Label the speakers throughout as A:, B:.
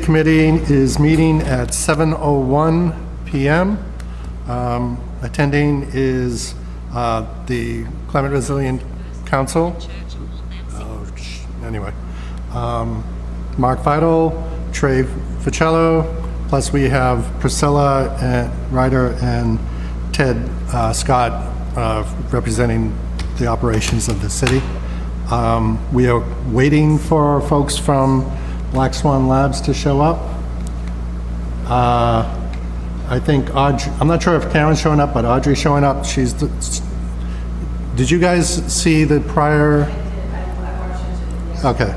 A: Committee is meeting at 7:01 p.m. Attending is the Climate Resilient Council. Anyway, Mark Vidal, Trey Ficello, plus we have Priscilla Ryder and Ted Scott representing the operations of the city. We are waiting for folks from Black Swan Labs to show up. I think Audrey, I'm not sure if Karen's showing up, but Audrey's showing up. Did you guys see the prior? Okay.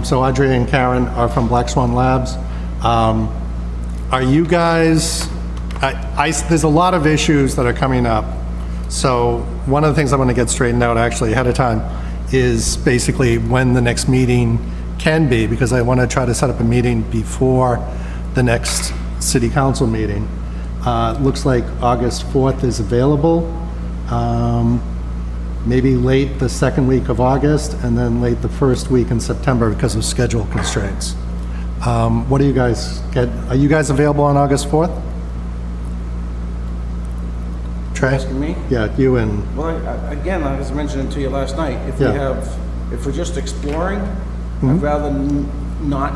A: So Audrey and Karen are from Black Swan Labs. Are you guys, there's a lot of issues that are coming up. So one of the things I want to get straightened out actually ahead of time is basically when the next meeting can be, because I want to try to set up a meeting before the next city council meeting. Looks like August 4th is available. Maybe late the second week of August and then late the first week in September because of schedule constraints. What do you guys get? Are you guys available on August 4th? Trey?
B: Asking me?
A: Yeah, you and,
B: Well, again, I was mentioning to you last night, if
A: Yeah.
B: if we're just exploring, I'd rather not,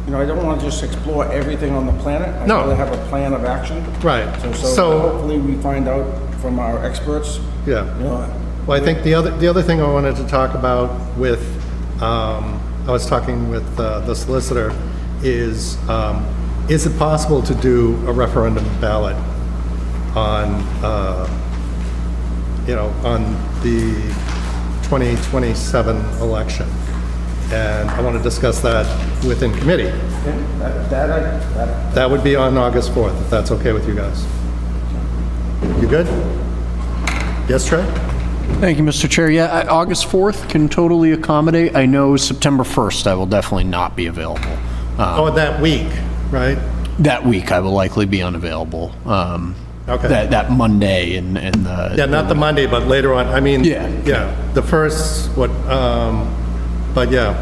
B: I don't want to just explore everything on the planet. I'd
A: No.
B: rather have a plan of action.
A: right.
B: So hopefully we find out from our experts,
A: Yeah.
B: you know,
A: Well, I think the other thing I wanted to talk about with, I was talking with the solicitor, is it possible to do a referendum ballot on, on the 2027 election? And I want to discuss that within committee. That would be on August 4th, if that's okay with you guys. You good? Yes, Trey?
C: Thank you, Mr. Chair. Yeah, August 4th can totally accommodate. I know September 1st, I will definitely not be available.
A: Oh, that week, right?
C: That week, I will likely be unavailable.
A: Okay.
C: That Monday and the...
A: Yeah, not the Monday, but later on. I mean,
C: Yeah.
A: yeah, the first, but yeah,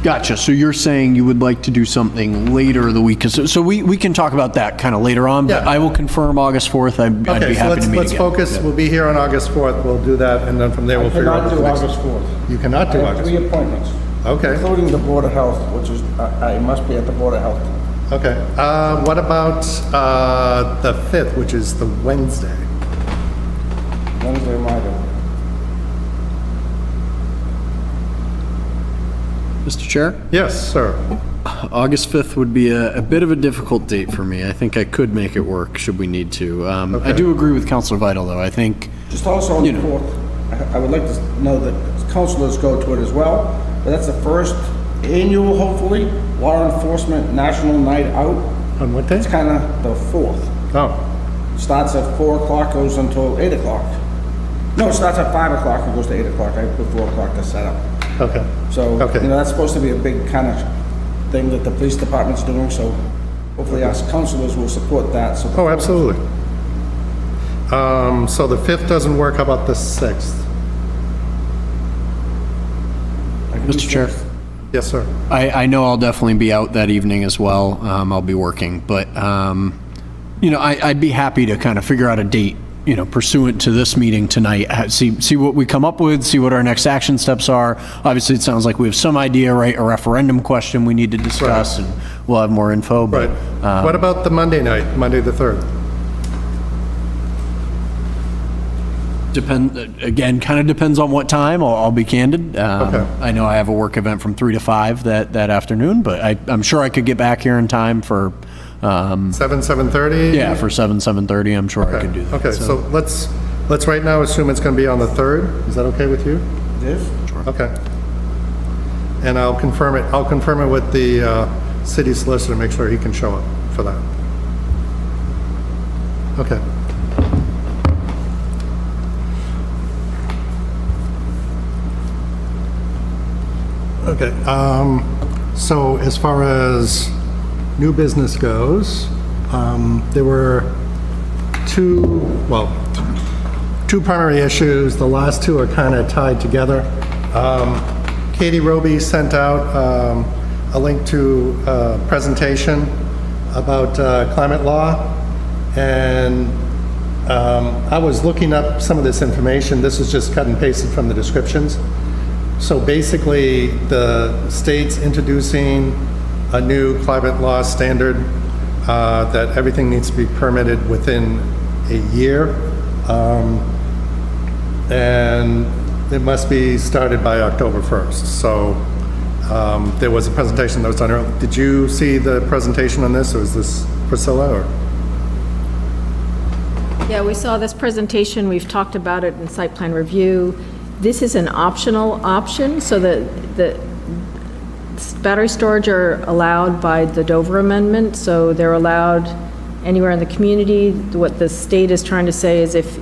C: Gotcha. So you're saying you would like to do something later the week? So we can talk about that kind of later on, but
A: Yeah.
C: I will confirm August 4th. I'd be
A: okay, so
C: happy to meet
A: let's
C: again.
A: focus, we'll be here on August 4th, we'll do that, and then from there we'll figure out
B: cannot
A: the
B: do
A: next.
B: August 4th.
A: You cannot do
B: I have
A: August.
B: 3 appointments.
A: Okay.
B: Including the Board of Health, which is, I must be at the Board of Health.
A: Okay, what about the 5th, which is the Wednesday?
B: Wednesday, Friday.
C: Mr. Chair?
A: Yes, sir.
C: August 5th would be a bit of a difficult date for me. I think I could make it work should we need to. I do agree with Councilor Vital, though. I think,
B: Just also on the 4th, I would like to know that councilors go to it as well, but that's the first annual, hopefully, law enforcement national night out.
A: On what day?
B: It's kind of the 4th.
A: Oh,
B: Starts at 4 o'clock, goes until 8 o'clock. No, it starts at 5 o'clock and goes to 8 o'clock. I put 4 o'clock to set up.
A: okay.
B: So,
A: Okay.
B: that's supposed to be a big kind of thing that the police department's doing, so hopefully us councilors will support that. So
A: Oh, absolutely. So the 5th doesn't work, how about the 6th?
C: Mr. Chair,
A: Yes, sir.
C: I know I'll definitely be out that evening as well. I'll be working, but, I'd be happy to kind of figure out a date, pursuant to this meeting tonight, see what we come up with, see what our next action steps are. Obviously, it sounds like we have some idea, right? A referendum question we need to discuss, and we'll have more info,
A: Right.
C: but,
A: What about the Monday night, Monday the 3rd?
C: again, kind of depends on what time, I'll be candid.
A: Okay.
C: I know I have a work event from 3 to 5 that afternoon, but I'm sure I could get back here in time for,
A: 7:30?
C: yeah, for 7:30, I'm sure I could do that.
A: Okay, so let's right now assume it's going to be on the 3rd. Is that okay with you?
B: It is?
A: Okay. And I'll confirm it with the city solicitor, make sure he can show up for that. Okay. Okay, so as far as new business goes, there were two primary issues. The last two are kind of tied together. Katie Roby sent out a link to a presentation about climate law, and I was looking up some of this information. This is just cut and pasted from the descriptions. So basically, the state's introducing a new climate law standard that everything needs to be permitted within a year. And it must be started by October 1st. So there was a presentation that was done earlier. Did you see the presentation on this, or is this Priscilla, or?
D: Yeah, we saw this presentation, we've talked about it in site plan review. This is an optional option, so the battery storage are allowed by the Dover Amendment, so they're allowed anywhere in the community. What the state is trying to say is if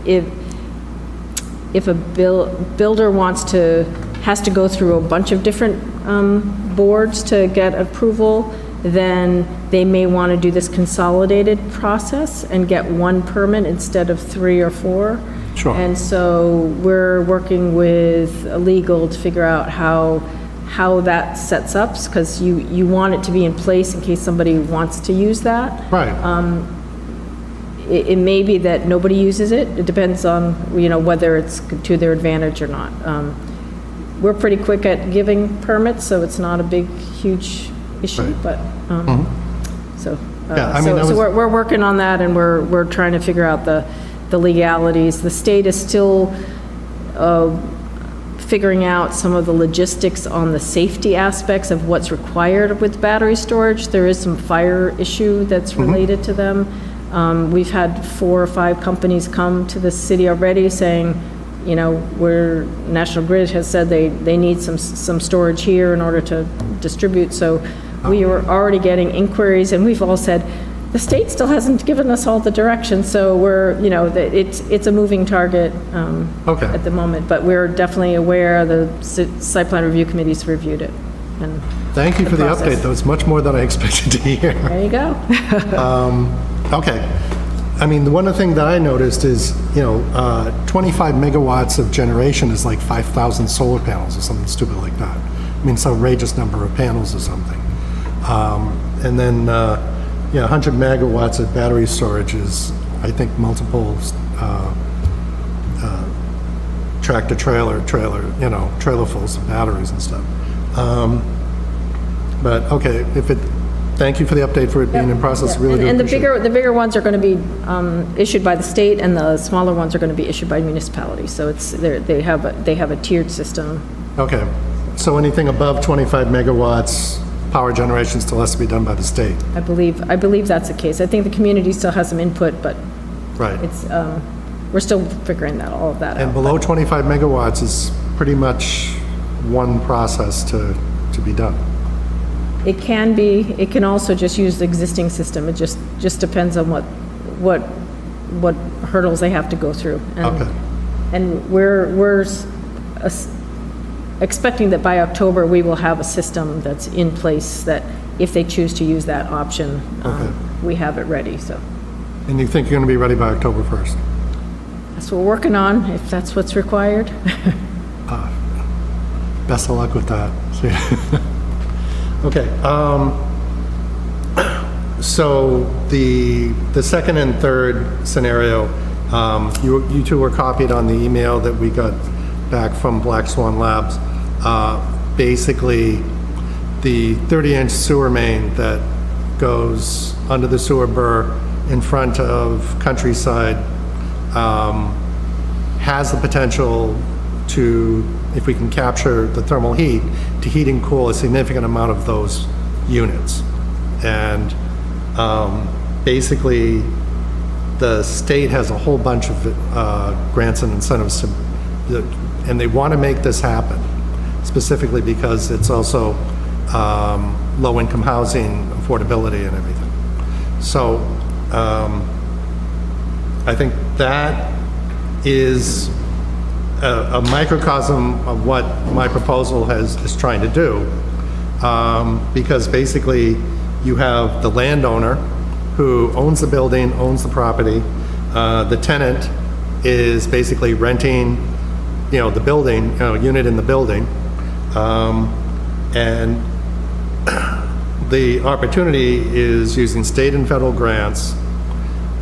D: a builder has to go through a bunch of different boards to get approval, then they may want to do this consolidated process and get one permit instead of 3 or 4.
A: Sure.
D: And so we're working with legal to figure out how how that sets up, because you want it to be in place in case somebody wants to use that.
A: Right.
D: It may be that nobody uses it. It depends on, whether it's to their advantage or not. We're pretty quick at giving permits, so it's not a big, huge issue,
A: Right.
D: but, so.
A: Yeah, I mean, that
D: So
A: was-
D: we're working on that, and we're trying to figure out the legalities. The state is still figuring out some of the logistics on the safety aspects of what's required with battery storage. There is some fire issue that's related to them. We've had 4 or 5 companies come to the city already saying, National Grid has said they need some storage here in order to distribute. So we are already getting inquiries, and we've all said, the state still hasn't given us all the direction, so we're, it's a moving target
A: Okay.
D: at the moment, but we're definitely aware the site plan review committee's reviewed it. And
A: Thank you for the
D: process.
A: update. That was much more than I expected to hear.
D: there you go.
A: Okay. I mean, one of the things that I noticed is, 25 megawatts of generation is like 5,000 solar panels or something stupid like that. I mean, it's an outrageous number of panels or something. And then, 100 megawatts of battery storage is, I think, multiple tractor-trailer, trailerfuls of batteries and stuff. But, okay, thank you for the update for it being in process, really do
D: And the
A: appreciate it.
D: bigger ones are going to be issued by the state, and the smaller ones are going to be issued by municipalities. So they have a tiered system.
A: Okay, so anything above 25 megawatts, power generation still has to be done by the state?
D: I believe that's the case. I think the community still has some input, but
A: Right.
D: it's, we're still figuring all of that
A: And
D: out.
A: below 25 megawatts is pretty much one process to be done?
D: It can be, it can also just use the existing system. It just depends on what hurdles they have to go through.
A: Okay.
D: And we're expecting that by October, we will have a system that's in place that if they choose to use that option,
A: Okay.
D: we have it ready, so.
A: And you think you're going to be ready by October 1st?
D: That's what we're working on, if that's what's required.
A: Best of luck with that. Okay, so the second and third scenario, you two were copied on the email that we got back from Black Swan Labs. Basically, the 30-inch sewer main that goes under the sewer burr in front of Countryside has the potential to, if we can capture the thermal heat, to heat and cool a significant amount of those units. And basically, the state has a whole bunch of grants and incentives and they want to make this happen, specifically because it's also low-income housing, affordability, and everything. So I think that is a microcosm of what my proposal is trying to do, because basically you have the landowner who owns the building, owns the property. The tenant is basically renting, the building, unit in the building, and the opportunity is using state and federal grants,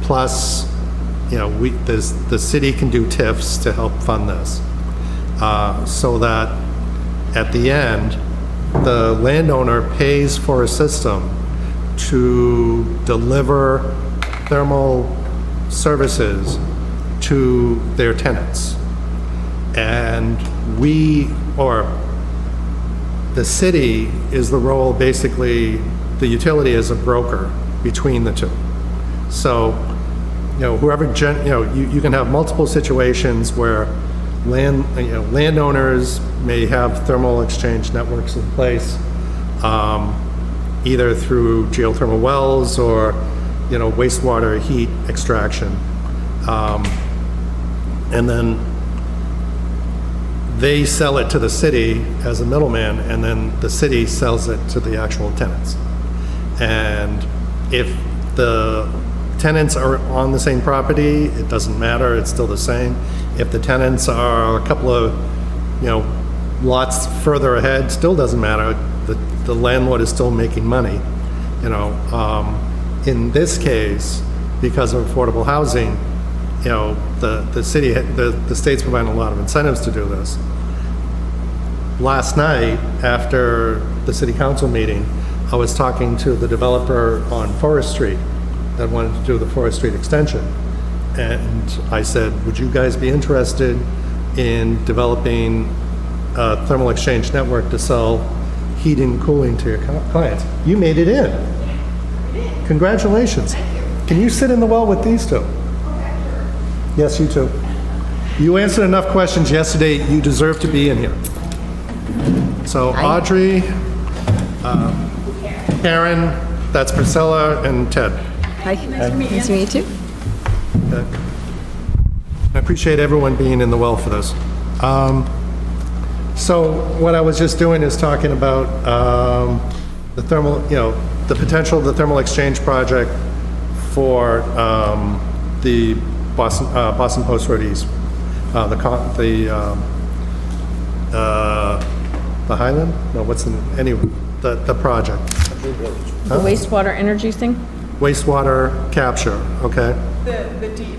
A: plus the city can do TIFs to help fund this, so that at the end, the landowner pays for a system to deliver thermal services to their tenants. And the city is the role, basically, the utility is a broker between the two. So, whoever, you can have multiple situations where landowners may have thermal exchange networks in place, either through geothermal wells or, wastewater heat extraction. And then they sell it to the city as a middleman, and then the city sells it to the actual tenants. And if the tenants are on the same property, it doesn't matter, it's still the same. If the tenants are a couple of, lots further ahead, still doesn't matter. The landlord is still making money, you know. In this case, because of affordable housing, you know, the city, the state's providing a lot of incentives to do this. Last night, after the city council meeting, I was talking to the developer on Forest Street that wanted to do the Forest Street extension. And I said, would you guys be interested in developing a thermal exchange network to sell heating and cooling to your clients? You made it in. Congratulations. Can you sit in the well with these two? Yes, you too. You answered enough questions yesterday. You deserve to be in here. So Audrey, Karen, that's Priscilla, and Ted.
D: Hi. Nice to meet you.
A: Okay. I appreciate everyone being in the well for this. So what I was just doing is talking about the thermal, you know, the potential of the thermal exchange project for the Boston Post Road East, the Highland? No, what's the, anyway, the project.
D: The wastewater energy thing?
A: Wastewater capture, okay?
E: The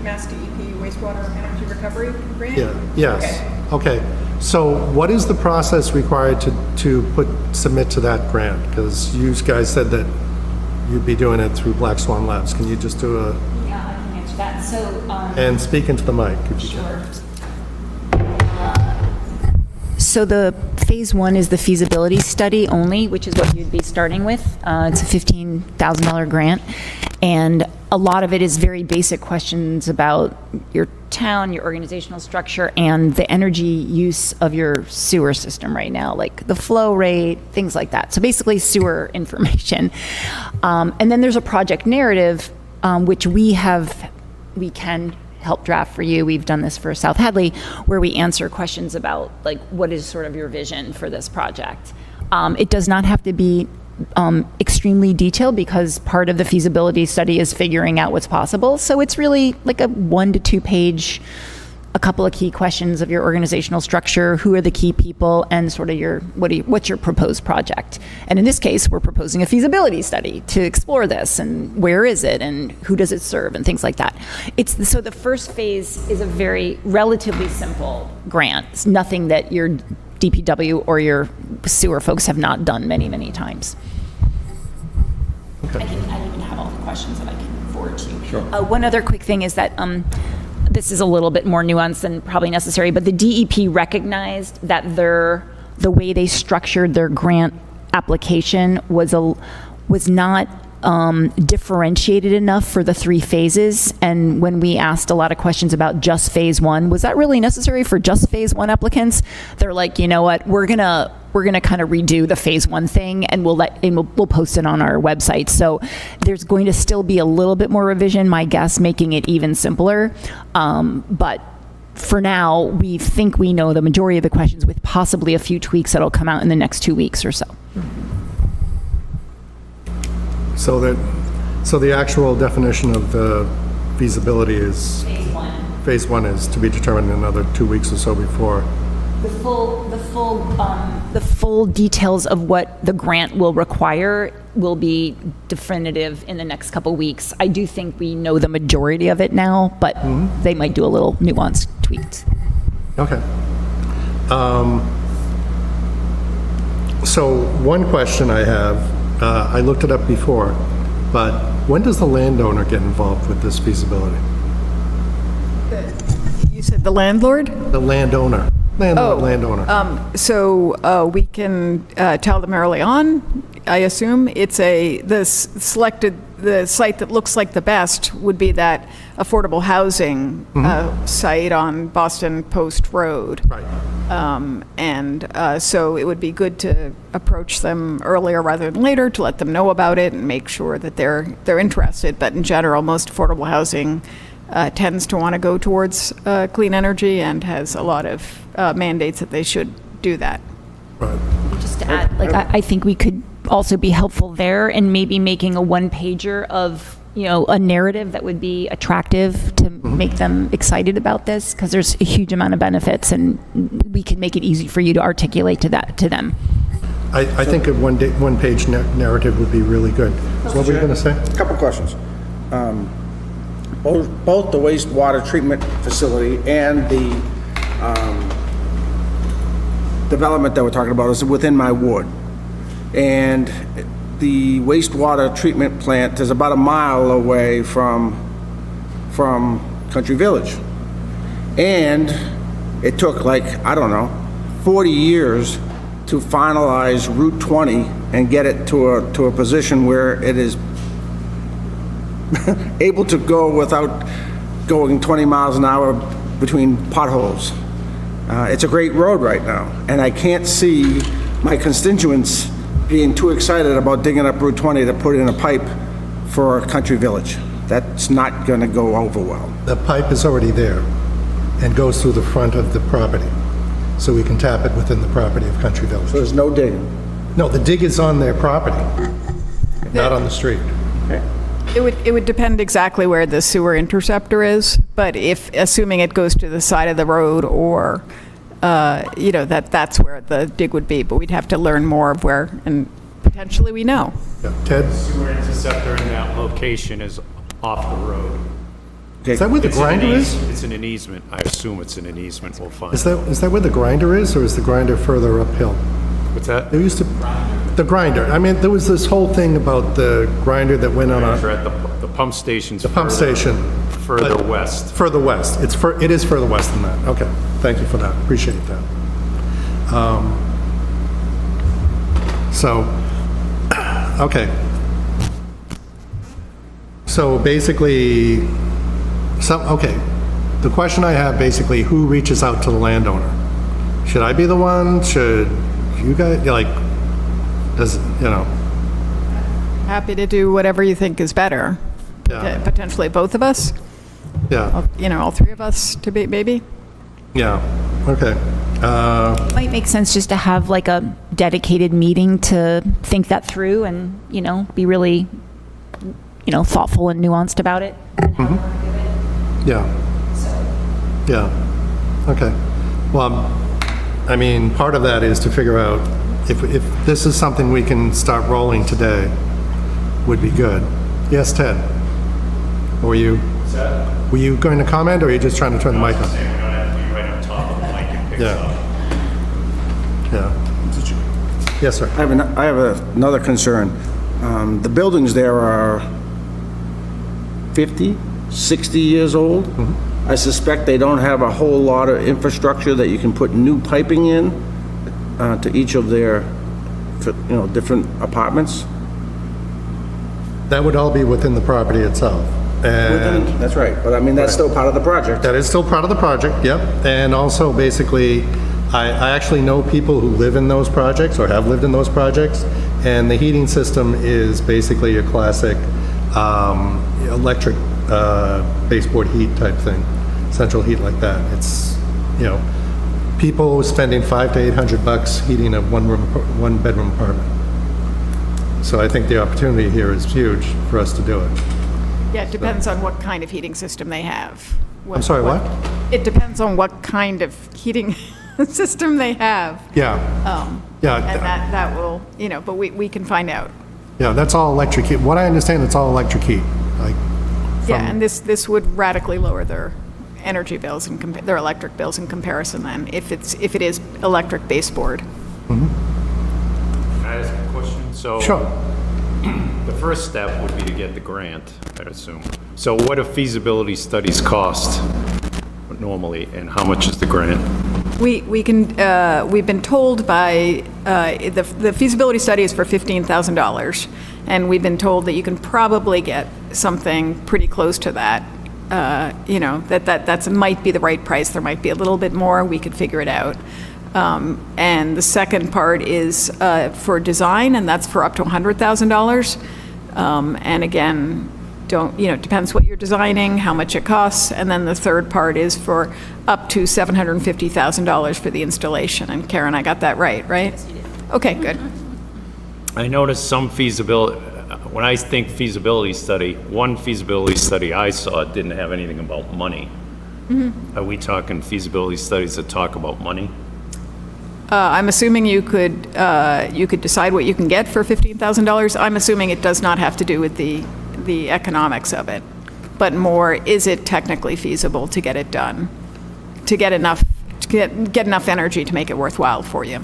E: Mass DEP wastewater energy recovery grant?
A: Yeah, yes, okay. So what is the process required to submit to that grant? Because you guys said that you'd be doing it through Black Swan Labs. Can you just do a,
F: Yeah, I can answer that. So,
A: and speak into the mic if you can.
F: sure. So the phase one is the feasibility study only, which is what you'd be starting with. It's a $15,000 grant. And a lot of it is very basic questions about your town, your organizational structure, and the energy use of your sewer system right now, like the flow rate, things like that. So basically sewer information. And then there's a project narrative, which we can help draft for you. We've done this for South Hadley, where we answer questions about, like, what is sort of your vision for this project. It does not have to be extremely detailed, because part of the feasibility study is figuring out what's possible. So it's really like a 1 to 2 page, a couple of key questions of your organizational structure, who are the key people, and sort of what's your proposed project. And in this case, we're proposing a feasibility study to explore this, and where is it, and who does it serve, and things like that. So the first phase is a very relatively simple grant. It's nothing that your DPW or your sewer folks have not done many, many times.
A: Okay.
F: I even have all the questions that I can forward to you. Sure. One other quick thing is that this is a little bit more nuanced than probably necessary, but the DEP recognized that the way they structured their grant application was not differentiated enough for the 3 phases. And when we asked a lot of questions about just phase 1, was that really necessary for just phase 1 applicants? They're like, you know what, we're gonna kind of redo the phase 1 thing, and we'll post it on our website. So there's going to still be a little bit more revision, my guess, making it even simpler. But for now, we think we know the majority of the questions, with possibly a few tweaks that'll come out in the next 2 weeks or so.
A: So the actual definition of the feasibility is phase 1 is to be determined in another 2 weeks or so before.
F: The full details of what the grant will require will be definitive in the next couple weeks. I do think we know the majority of it now, but they might do a little nuanced tweaks.
A: Okay. So one question I have, I looked it up before, but when does the landowner get involved with this feasibility?
E: You said the landlord?
A: The landowner. Landowner.
E: So we can tell them early on, I assume. It's the site that looks like the best would be that affordable housing site on Boston Post Road.
A: Right.
E: So it would be good to approach them earlier rather than later to let them know about it and make sure that they're interested. But in general, most affordable housing tends to want to go towards clean energy and has a lot of mandates that they should do that.
A: Right.
F: Just to add, I think we could also be helpful there in maybe making a 1-pager of a narrative that would be attractive to make them excited about this, because there's a huge amount of benefits, and we can make it easy for you to articulate to them.
A: I think a one-page narrative would be really good. So what were you going to say?
B: A couple questions. Both the wastewater treatment facility and the development that we're talking about is within my ward. And the wastewater treatment plant is about a mile away from Country Village. And it took, like, I don't know, 40 years to finalize Route 20 and get it to a position where it is able to go without going 20 miles an hour between potholes. It's a great road right now, and I can't see my constituents being too excited about digging up Route 20 to put in a pipe for Country Village. That's not going to go over well.
A: The pipe is already there and goes through the front of the property, so we can tap it within the property of Country Village.
B: So there's no digging.
A: No, the dig is on their property, not on the street.
B: Okay.
E: It would depend exactly where the sewer interceptor is, but assuming it goes to the side of the road or, that's where the dig would be, but we'd have to learn more of where, and potentially we know.
A: Yeah. Ted,
G: Sewer interceptor in that location is off the road.
A: is that where the
G: It's in an
A: grinder is?
G: It's in an easement. I assume it's in an easement. We'll find.
A: Is that where the grinder is, or is the grinder further uphill?
G: What's that?
A: There used to, the grinder. I mean, there was this whole thing about the grinder that went on
G: We're
A: a,
G: at the pump station's
A: the pump station.
G: further
A: But-
G: west.
A: Further west. It is further west than that. Okay. Thank you for that. Appreciate that. Okay. So basically, okay. The question I have basically, who reaches out to the landowner? Should I be the one? Should you guys,
E: Happy to do whatever you think is better.
A: Yeah.
E: Potentially both of us,
A: Yeah,
E: all three of us to be, maybe?
A: yeah, okay.
F: Might make sense just to have like a dedicated meeting to think that through and, be really, thoughtful and nuanced about it.
A: Yeah. Yeah, okay. Well, I mean, part of that is to figure out if this is something we can start rolling today, would be good. Yes, Ted? Or were you going to comment, or are you just trying to turn the mic on?
G: We don't have to be right on top of the mic and pick
A: Yeah.
G: up.
A: Yeah. Yes, sir.
B: I have another concern. The buildings there are 50, 60 years old. I suspect they don't have a whole lot of infrastructure that you can put new piping in to each of their, different apartments.
A: That would all be within the property itself. And
B: That's right, but I mean, that's still part of the project.
A: that is still part of the project, yep. And also, basically, I actually know people who live in those projects or have lived in those projects, and the heating system is basically a classic electric baseboard heat type thing, central heat like that. It's, people spending $500 to $800 heating a one-bedroom apartment. So I think the opportunity here is huge for us to do it.
E: Yeah, it depends on what kind of heating system they have.
A: I'm sorry, what?
E: It depends on what kind of heating system they have.
A: Yeah,
E: And
A: yeah,
E: that will, but we can find out.
A: yeah, that's all electric heat. What I understand, it's all electric heat, like,
E: Yeah, and this would radically lower their energy bills and their electric bills in comparison then, if it is electric baseboard.
G: Can I ask a question? So
A: sure.
G: the first step would be to get the grant, I assume. So what do feasibility studies cost normally, and how much is the grant?
E: We've been told by, the feasibility study is for $15,000, and we've been told that you can probably get something pretty close to that. That might be the right price, there might be a little bit more, we could figure it out. And the second part is for design, and that's for up to $100,000. And again, depends what you're designing, how much it costs. And then the third part is for up to $750,000 for the installation. And Karen, I got that right? Yes, you did. Okay, good.
G: I noticed some feasibility, when I think feasibility study, one feasibility study I saw didn't have anything about money. Are we talking feasibility studies that talk about money?
E: I'm assuming you could decide what you can get for $15,000. I'm assuming it does not have to do with the economics of it, but more, is it technically feasible to get it done? To get enough energy to make it worthwhile for you?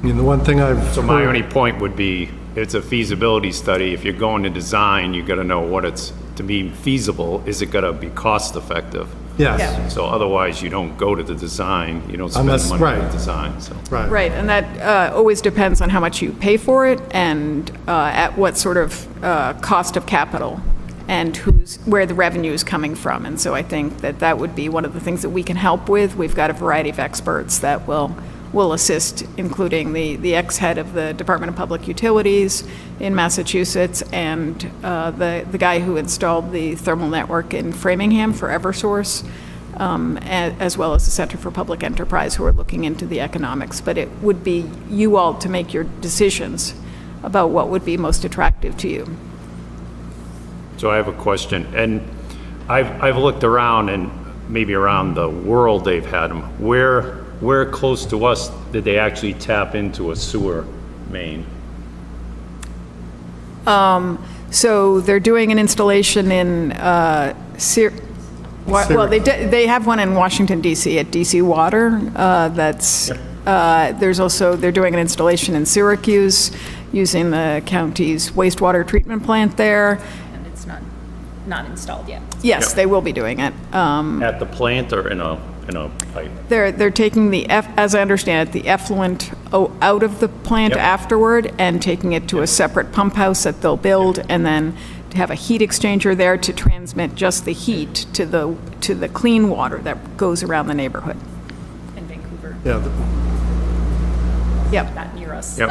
A: I mean, the one thing I've
G: So my
A: heard-
G: only point would be, it's a feasibility study. If you're going to design, you gotta know what it's, to be feasible, is it gonna be cost effective?
A: Yes,
G: So otherwise, you don't go to the design, you don't spend
A: Unless-
G: money on the
A: right.
G: design, so.
A: right.
E: Right, and that always depends on how much you pay for it and at what sort of cost of capital and where the revenue is coming from. And so I think that would be one of the things that we can help with. We've got a variety of experts that will assist, including the ex-head of the Department of Public Utilities in Massachusetts and the guy who installed the thermal network in Framingham for Eversource, as well as the Center for Public Enterprise, who are looking into the economics. But it would be you all to make your decisions about what would be most attractive to you.
G: So I have a question, and I've looked around, and maybe around the world they've had them. Where close to us did they actually tap into a sewer main?
E: So they're doing an installation in well, they have one in Washington DC at DC Water. They're doing an installation in Syracuse using the county's wastewater treatment plant there.
F: And it's not installed yet.
E: Yes, they will be doing it.
G: At the plant or in a pipe?
E: They're taking as I understand it, the effluent out of the plant
G: Yep.
E: afterward and taking it to a separate pump house that they'll build, and then to have a heat exchanger there to transmit just the heat to the clean water that goes around the neighborhood.
F: In Vancouver,
A: Yeah,
E: Yep.
F: not near us.
G: Yep.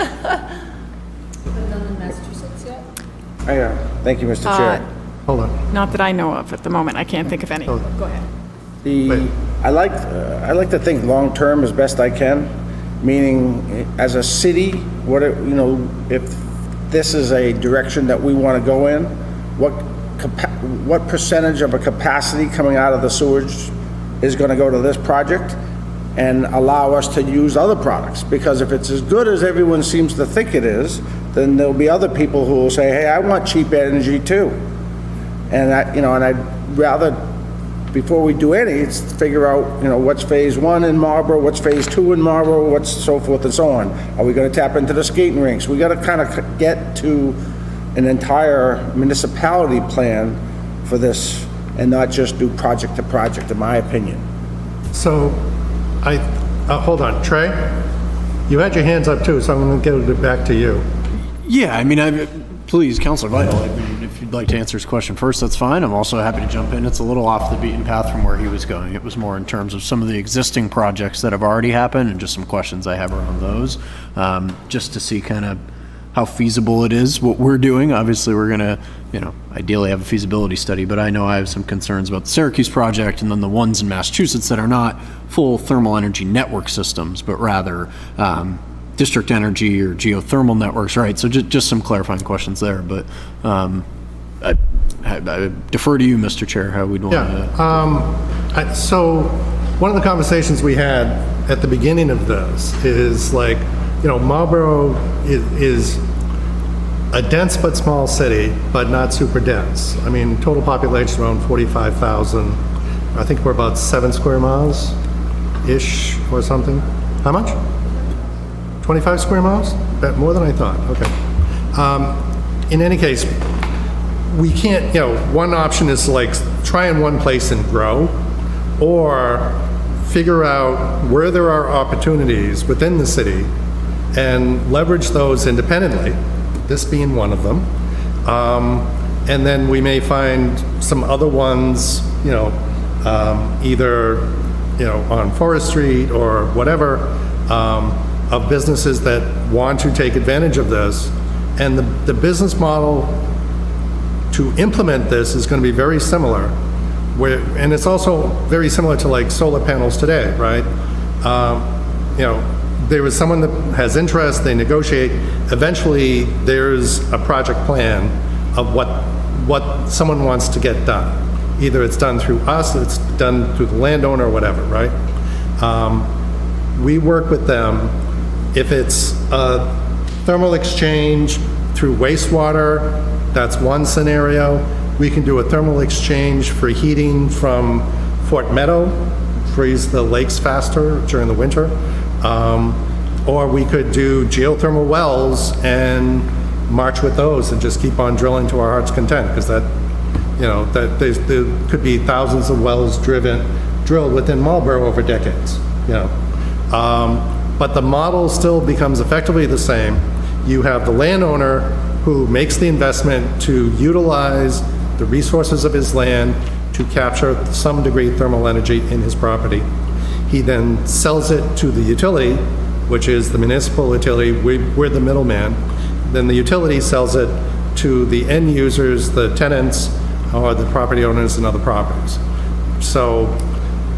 B: Thank you, Mr. Chair.
A: hold on.
E: Not that I know of at the moment. I can't think of any. Go ahead.
B: I like to think long-term as best I can, meaning as a city, if this is a direction that we want to go in, what percentage of a capacity coming out of the sewage is going to go to this project and allow us to use other products? Because if it's as good as everyone seems to think it is, then there'll be other people who will say, hey, I want cheap energy too. And I'd rather, before we do any, it's figure out, what's phase one in Marlboro, what's phase two in Marlboro, what's so forth and so on. Are we gonna tap into the skating rinks? We gotta kind of get to an entire municipality plan for this and not just do project to project, in my opinion.
A: So, hold on, Trey, you had your hands up too, so I'm gonna give it back to you.
C: Yeah, I mean, please, Councilor Vital, I mean, if you'd like to answer his question first, that's fine. I'm also happy to jump in. It's a little off the beaten path from where he was going. It was more in terms of some of the existing projects that have already happened and just some questions I have around those, just to see kind of how feasible it is, what we're doing. Obviously, we're going to, ideally have a feasibility study, but I know I have some concerns about the Syracuse project and then the ones in Massachusetts that are not full thermal energy network systems, but rather district energy or geothermal networks, right? So just some clarifying questions there, but I defer to you, Mr. Chair, how we'd want to.
A: So, one of the conversations we had at the beginning of this is like, Marlboro is a dense but small city, but not super dense. I mean, total population around 45,000. I think we're about 7 square miles-ish or something. How much? 25 square miles? More than I thought, okay. In any case, we can't, one option is like try in one place and grow, or figure out where there are opportunities within the city and leverage those independently, this being one of them. And then we may find some other ones, either, on Forest Street or whatever, of businesses that want to take advantage of this. And the business model to implement this is going to be very similar, and it's also very similar to like solar panels today, right? there was someone that has interest, they negotiate, eventually there's a project plan of what someone wants to get done. Either it's done through us, it's done through the landowner, or whatever, right? We work with them. If it's a thermal exchange through wastewater, that's one scenario. We can do a thermal exchange for heating from Fort Meadow, freeze the lakes faster during the winter. Or we could do geothermal wells and march with those and just keep on drilling to our heart's content, because that, that there could be thousands of wells drilled within Marlboro over decades, But the model still becomes effectively the same. You have the landowner who makes the investment to utilize the resources of his land to capture some degree of thermal energy in his property. He then sells it to the utility, which is the municipal utility. We're the middleman. Then the utility sells it to the end users, the tenants, or the property owners in other properties. So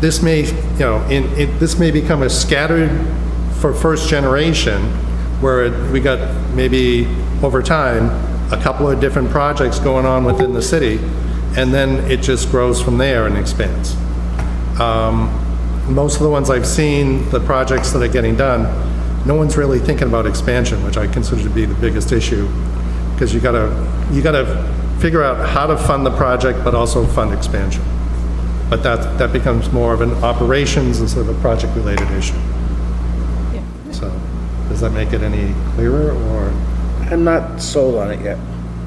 A: this may, this may become a scattered for first generation, where we got maybe over time a couple of different projects going on within the city, and then it just grows from there and expands. Most of the ones I've seen, the projects that are getting done, no one's really thinking about expansion, which I consider to be the biggest issue, because you gotta figure out how to fund the project, but also fund expansion. But that becomes more of an operations instead of a project-related issue. So, does that make it any clearer, or?
B: I'm not sold on it yet.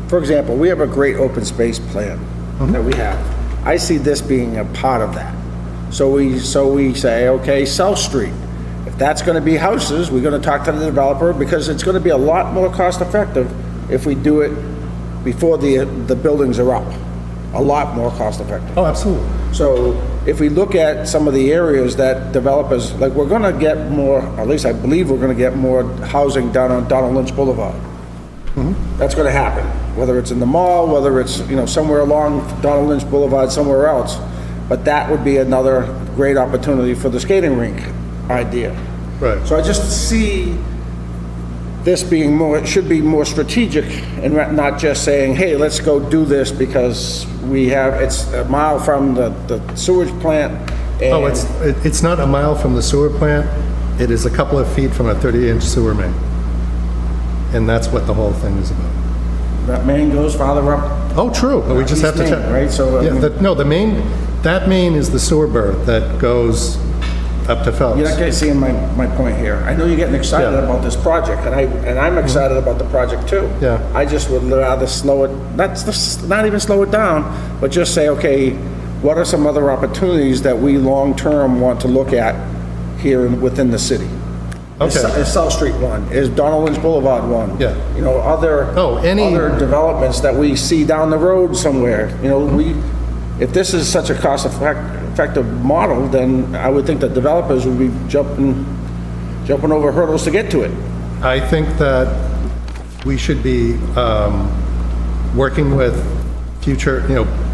B: For example, we have a great open space plan that we have. I see this being a part of that. So we say, okay, South Street. If that's gonna be houses, we're gonna talk to the developer, because it's gonna be a lot more cost effective if we do it before the buildings are up. A lot more cost effective.
A: Oh, absolutely.
B: So if we look at some of the areas that developers, like, we're gonna get more, or at least I believe we're gonna get more housing down on Donald Lynch Boulevard. That's gonna happen, whether it's in the mall, whether it's, somewhere along Donald Lynch Boulevard, somewhere else. But that would be another great opportunity for the skating rink idea.
A: Right.
B: So I just see this being more, it should be more strategic, and not just saying, hey, let's go do this because it's a mile from the sewage plant. And
A: Oh, it's not a mile from the sewer plant. It is a couple of feet from a 30-inch sewer main. And that's what the whole thing is about.
B: that main goes farther up.
A: Oh, true, but we just have to
B: East
A: check.
B: Main, right? So, I
A: Yeah,
B: mean-
A: that main is the sewer berth that goes up to Phelps.
B: You're not getting seeing my point here. I know you're getting excited
A: Yeah.
B: about this project, and I'm excited about the project too.
A: Yeah.
B: I just would rather slow it, not even slow it down, but just say, okay, what are some other opportunities that we long-term want to look at here within the city?
A: Okay.
B: Is South Street one? Is Donald Lynch Boulevard one?
A: Yeah.
B: Other developments that we see down the road somewhere. If this is such a cost-effective model, then I would think that developers would be jumping over hurdles to get to it.
A: I think that we should be working with future,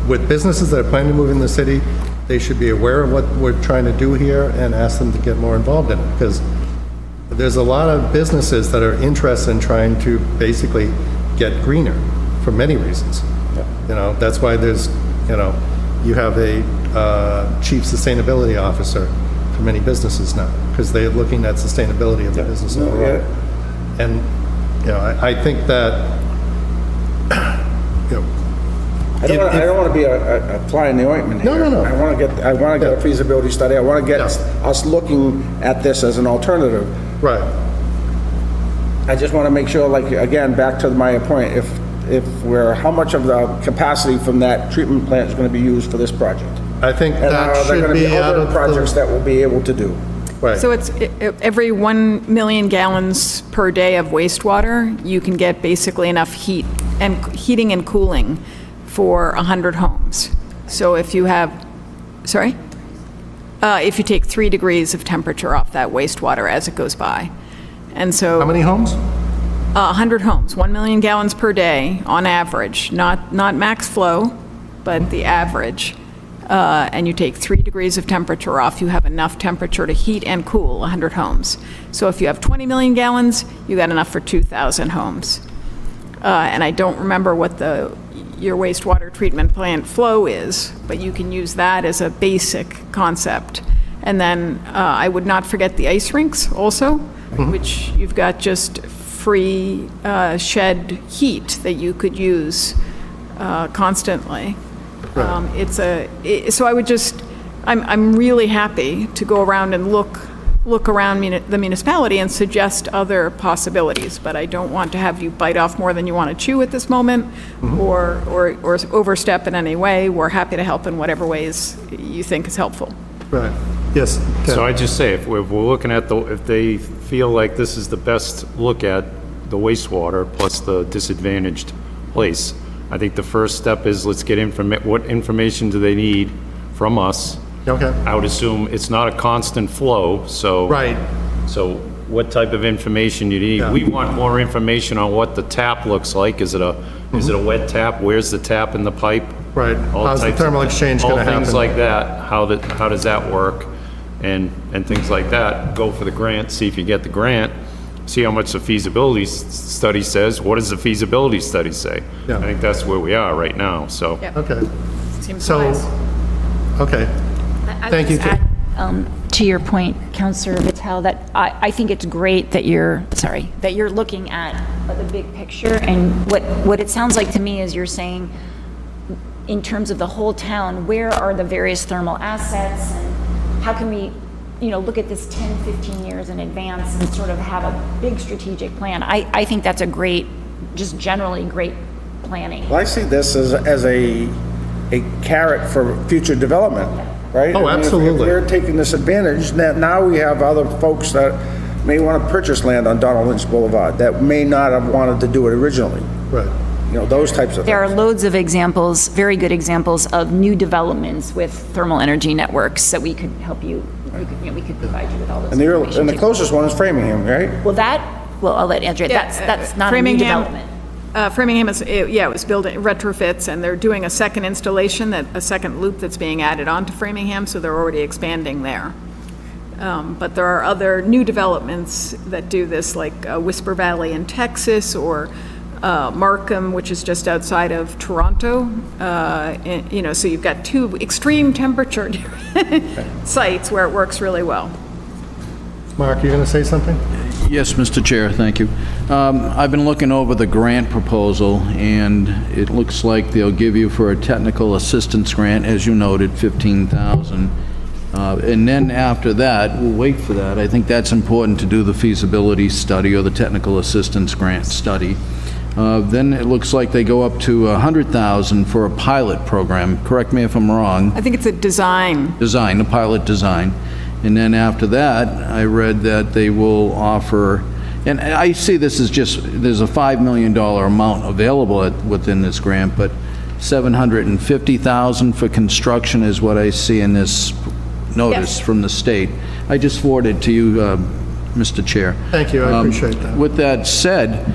A: with businesses that are planning to move in the city. They should be aware of what we're trying to do here and ask them to get more involved in it, because there's a lot of businesses that are interested in trying to basically get greener for many reasons. That's why there's, you have a chief sustainability officer for many businesses now, because they're looking at sustainability of the business overall. And, I think that,
B: I don't want to be a fly in the ointment here.
A: No.
B: I want to get a feasibility study. I want to get us looking at this as an alternative.
A: right.
B: I just want to make sure, like, again, back to my point, how much of the capacity from that treatment plant is going to be used for this project?
A: I think
B: And
A: that
B: are there
A: should
B: going to
A: be
B: be
A: out
B: other
A: of
B: projects
A: the,
B: that we'll be able to do?
A: right.
E: So it's every 1 million gallons per day of wastewater, you can get basically enough heating and cooling for 100 homes. So if you have, if you take 3 degrees of temperature off that wastewater as it goes by. And so.
A: How many homes?
E: 100 homes, 1 million gallons per day on average, not max flow, but the average. and you take 3 degrees of temperature off, you have enough temperature to heat and cool 100 homes. So if you have 20 million gallons, you got enough for 2,000 homes. And I don't remember what your wastewater treatment plant flow is, but you can use that as a basic concept. And then I would not forget the ice rinks also, which you've got just free shed heat that you could use constantly. So I would just, I'm really happy to go around and look around the municipality and suggest other possibilities, but I don't want to have you bite off more than you want to chew at this moment, or overstep in any way. We're happy to help in whatever ways you think is helpful.
A: Right. Yes.
G: So I just say, if we're looking at if they feel like this is the best look at the wastewater plus the disadvantaged place, I think the first step is let's get what information do they need from us?
A: Okay.
G: I would assume it's not a constant flow, so.
A: Right.
G: So what type of information you need?
A: Yeah.
G: We want more information on what the tap looks like. Is it a wet tap? Where's the tap in the pipe?
A: Right.
G: All
A: How's the
G: types of-
A: thermal exchange gonna
G: All things
A: happen?
G: like that. How does that work? And things like that. Go for the grant, see if you get the grant, see how much the feasibility study says. What does the feasibility study say?
A: Yeah.
G: I think that's where we are right now, so.
E: Yeah.
A: Okay.
E: Seems
A: So,
E: wise.
A: okay.
F: I
A: Thank
F: would
A: you,
F: just add, to your point, Councillor Vitale, that I think it's great that you're looking at the big picture, and what it sounds like to me is you're saying, in terms of the whole town, where are the various thermal assets, and how can we, look at this 10, 15 years in advance and sort of have a big strategic plan. I think that's a great, just generally great planning.
B: Well, I see this as a carrot for future development, right?
A: Oh,
B: I mean, if
A: absolutely.
B: they're taking this advantage, now we have other folks that may want to purchase land on Donald Lynch Boulevard that may not have wanted to do it originally.
A: Right.
B: Those types of
F: There are
B: things.
F: loads of examples, very good examples of new developments with thermal energy networks that we could help you, we could provide you with all those
B: And
F: information.
B: the
F: too.
B: closest one is Framingham, right?
F: Well, I'll let Andrea, that's not a new development.
E: Framingham is, it was building retrofits, and they're doing a second installation, a second loop that's being added on to Framingham, so they're already expanding there. But there are other new developments that do this, like Whisper Valley in Texas, or Markham, which is just outside of Toronto. So you've got 2 extreme temperature sites where it works really well.
A: Mark, you going to say something?
H: Yes, Mr. Chair, thank you. I've been looking over the grant proposal, and it looks like they'll give you for a technical assistance grant, as you noted, $15,000. And then after that, we'll wait for that. I think that's important to do the feasibility study or the technical assistance grant study. Then it looks like they go up to $100,000 for a pilot program. Correct me if I'm wrong.
E: I think it's a design.
H: The pilot design. And then after that, I read that they will offer, and I see this as just, there's a $5 million amount available within this grant, but $750,000 for construction is what I see in this notice
E: Yes.
H: from the state. I just forwarded to you, Mr. Chair.
A: Thank you, I appreciate that.
H: With that said,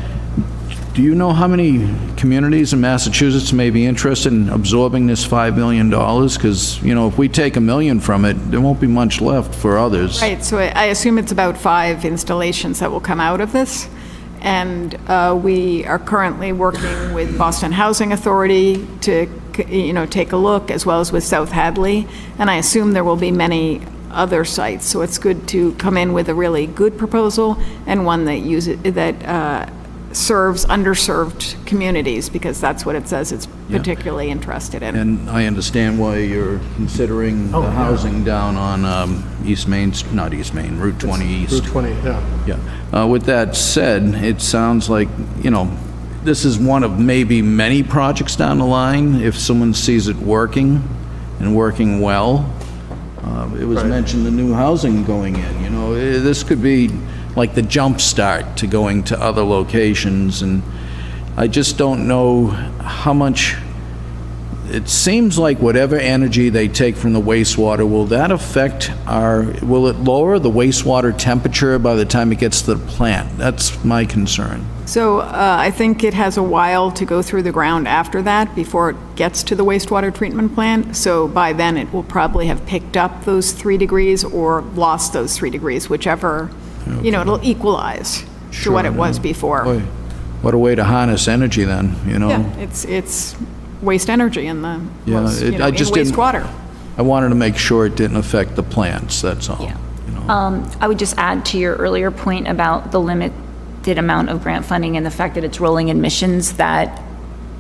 H: do you know how many communities in Massachusetts may be interested in absorbing this $5 million? Because, if we take $1 million from it, there won't be much left for others.
E: Right, so I assume it's about 5 installations that will come out of this. And we are currently working with Boston Housing Authority to, take a look, as well as with South Hadley. And I assume there will be many other sites. So it's good to come in with a really good proposal and one that serves underserved communities, because that's what it says it's particularly interested in.
H: And I understand why you're considering the housing down on Route 20 East.
A: Route 20, yeah.
H: Yeah. With that said, it sounds like, this is one of maybe many projects down the line, if someone sees it working and working well. It was
A: Right.
H: mentioned the new housing going in, this could be like the jump start to going to other locations, and I just don't know how much, it seems like whatever energy they take from the wastewater, will that affect will it lower the wastewater temperature by the time it gets to the plant? That's my concern.
E: So I think it has a while to go through the ground after that before it gets to the wastewater treatment plant. So by then, it will probably have picked up those 3 degrees or lost those 3 degrees, whichever, it'll equalize to what it was before.
H: Boy, what a way to harness energy then,
E: Yeah, it's waste energy in the,
H: Yeah,
E: in
H: I just didn't-
E: wastewater.
H: I wanted to make sure it didn't affect the plants, that's all.
F: Yeah. I would just add to your earlier point about the limited amount of grant funding and the fact that it's rolling admissions, that,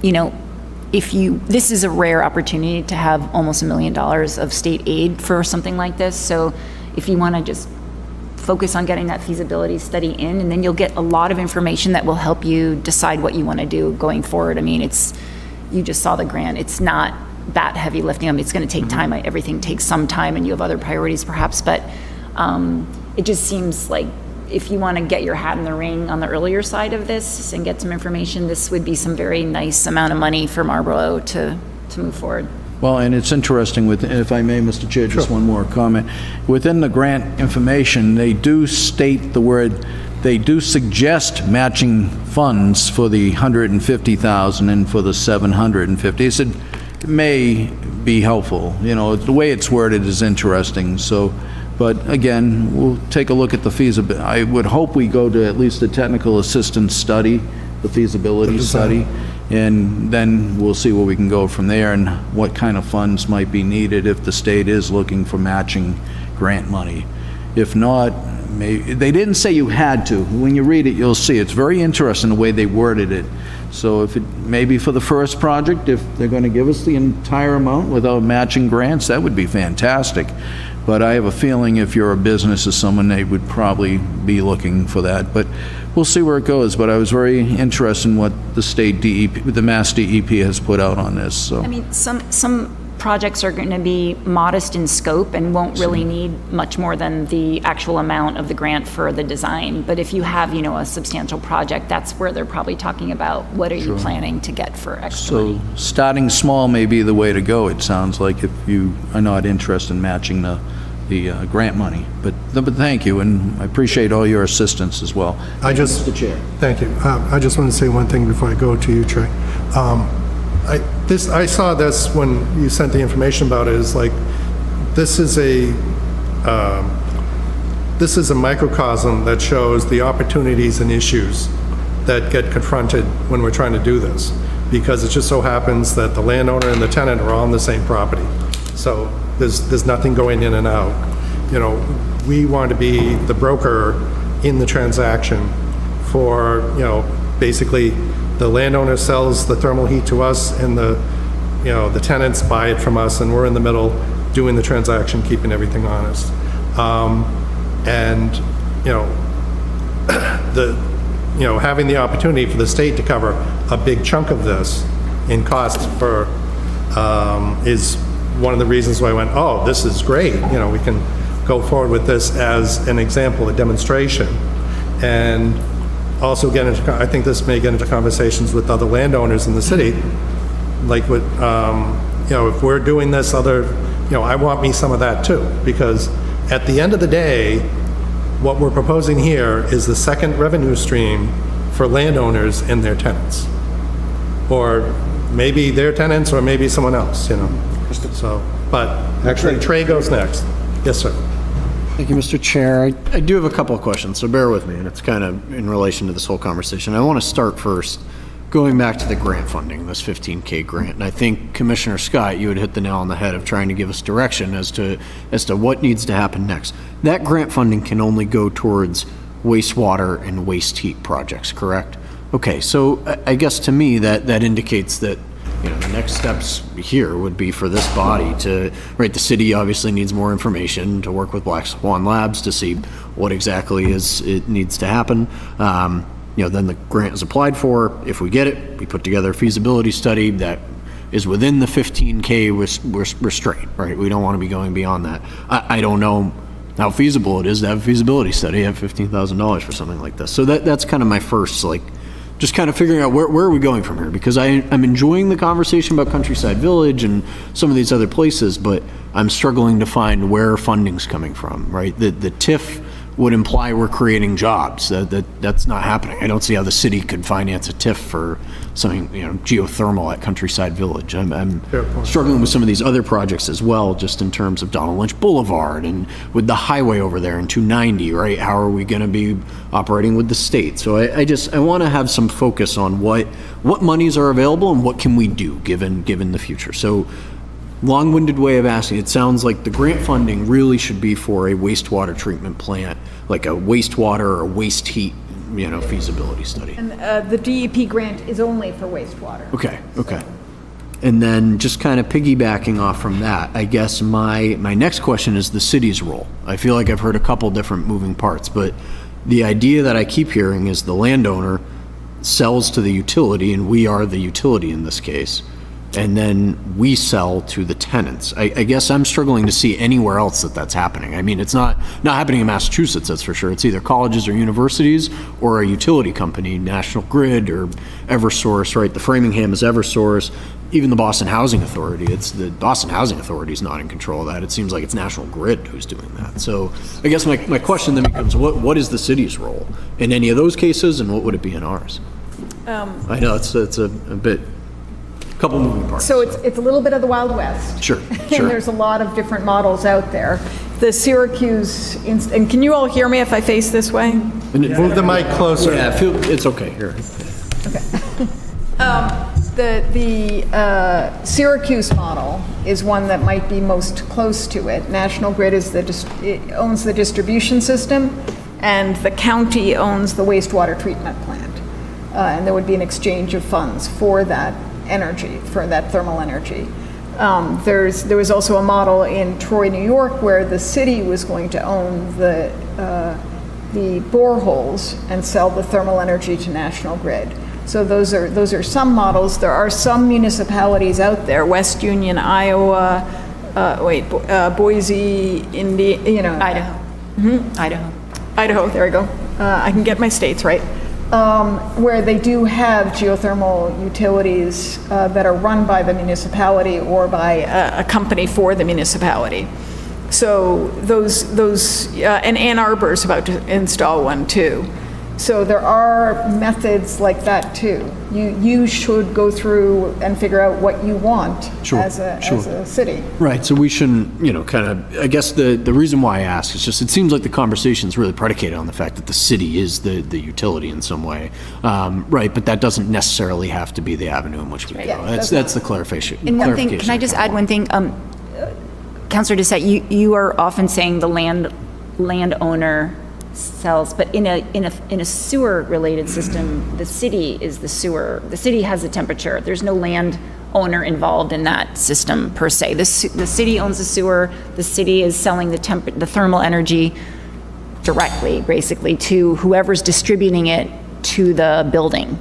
F: this is a rare opportunity to have almost $1 million of state aid for something like this. So if you want to just focus on getting that feasibility study in, and then you'll get a lot of information that will help you decide what you want to do going forward. I mean, you just saw the grant. It's not that heavy lifting. I mean, it's going to take time. Everything takes some time, and you have other priorities perhaps, but it just seems like if you want to get your hat in the ring on the earlier side of this and get some information, this would be some very nice amount of money for Marlboro to move forward.
H: Well, and it's interesting if I may, Mr. Chair, just one more comment. Within the grant information, they do state they do suggest matching funds for the 150,000 and for the 750. It said it may be helpful. The way it's worded is interesting, so. But again, we'll take a look at the feasibility. I would hope we go to at least the technical assistance study, the feasibility study, and then we'll see where we can go from there and what kind of funds might be needed if the state is looking for matching grant money. If not, they didn't say you had to. When you read it, you'll see. It's very interesting the way they worded it. So if it, maybe for the first project, if they're going to give us the entire amount without matching grants, that would be fantastic. But I have a feeling if you're a business or someone, they would probably be looking for that. But we'll see where it goes. But I was very interested in what the state DEP, the Mass DEP has put out on this, so.
F: I mean, some projects are going to be modest in scope and won't really need much more than the actual amount of the grant for the design. But if you have, a substantial project, that's where they're probably talking about what are you planning to get for extra money.
H: So starting small may be the way to go, it sounds like, if you are not interested in matching the grant money. But thank you, and I appreciate all your assistance as well. Mr. Chair.
A: Thank you. I just want to say one thing before I go to you, Trey. I saw this when you sent the information about it, is like, this is a microcosm that shows the opportunities and issues that get confronted when we're trying to do this, because it just so happens that the landowner and the tenant are all on the same property. So there's nothing going in and out. We want to be the broker in the transaction for, basically the landowner sells the thermal heat to us, and the tenants buy it from us, and we're in the middle doing the transaction, keeping everything honest. Having the opportunity for the state to cover a big chunk of this in cost for is one of the reasons why I went, oh, this is great. We can go forward with this as an example, a demonstration, and also get into, I think this may get into conversations with other landowners in the city, like what, if we're doing this I want me some of that too, because at the end of the day, what we're proposing here is the second revenue stream for landowners and their tenants. Or maybe their tenants, or maybe someone else, So, but actually, Trey goes next. Yes, sir.
C: Thank you, Mr. Chair. I do have a couple of questions, so bear with me, and it's kind of in relation to this whole conversation. I want to start first going back to the grant funding, this 15K grant. And I think, Commissioner Scott, you had hit the nail on the head of trying to give us direction as to what needs to happen next. That grant funding can only go towards wastewater and waste heat projects, correct? Okay, so I guess to me that indicates that the next steps here would be for this body to, the city obviously needs more information to work with Black Swan Labs to see what exactly it needs to happen. Then the grant is applied for. If we get it, we put together a feasibility study that is within the 15K restraint, right? We don't want to be going beyond that. I don't know how feasible it is to have a feasibility study, have $15,000 for something like this. So that's kind of my first, just kind of figuring out where are we going from here? Because I'm enjoying the conversation about Countryside Village and some of these other places, but I'm struggling to find where funding's coming from, right? The TIF would imply we're creating jobs. That's not happening. I don't see how the city could finance a TIF for something, geothermal at Countryside Village. I'm struggling with some of these other projects as well, just in terms of Donald Lynch Boulevard and with the highway over there in 290, right? How are we going to be operating with the state? So I want to have some focus on what monies are available and what can we do given the future. So long-winded way of asking, it sounds like the grant funding really should be for a wastewater treatment plant, like a wastewater or waste heat, feasibility study.
E: And the DEP grant is only for wastewater.
C: Okay. And then just kind of piggybacking off from that, I guess my next question is the city's role. I feel like I've heard a couple different moving parts, but the idea that I keep hearing is the landowner sells to the utility, and we are the utility in this case, and then we sell to the tenants. I guess I'm struggling to see anywhere else that's happening. I mean, it's not happening in Massachusetts, that's for sure. It's either colleges or universities or a utility company, National Grid or Eversource, right? The Framingham is Eversource. Even the Boston Housing Authority, the Boston Housing Authority is not in control of that. It seems like it's National Grid who's doing that. So I guess my question then becomes, what is the city's role in any of those cases, and what would it be in ours? I know it's a bit, couple moving parts.
E: So it's a little bit of the Wild West.
C: Sure.
E: And there's a lot of different models out there. The Syracuse, and can you all hear me if I face this way?
A: Move the mic closer.
C: Yeah, it's okay here.
E: The Syracuse model is one that might be most close to it. National Grid it owns the distribution system, and the county owns the wastewater treatment plant. And there would be an exchange of funds for that energy, for that thermal energy. There was also a model in Troy, New York, where the city was going to own the boreholes and sell the thermal energy to National Grid. So those are some models. There are some municipalities out there, West Union, Iowa, Boise,
F: Idaho.
E: Idaho, there we go. I can get my states right. Where they do have geothermal utilities that are run by the municipality or by a company for the municipality. So and Ann Arbor is about to install one too. So there are methods like that too. You should go through and figure out what you want as a city.
C: Right, so we shouldn't, I guess the reason why I ask is just, it seems like the conversation is really predicated on the fact that the city is the utility in some way. Right, but that doesn't necessarily have to be the avenue in which we go.
F: Yeah,
C: That's the clarification.
F: And one thing, can I just add one thing? Councilor Doucette, you are often saying the landowner sells, but in a sewer-related system, the city is the sewer. The city has the temperature. There's no landowner involved in that system per se. The city owns the sewer. The city is selling the thermal energy directly, basically, to whoever's distributing it to the building.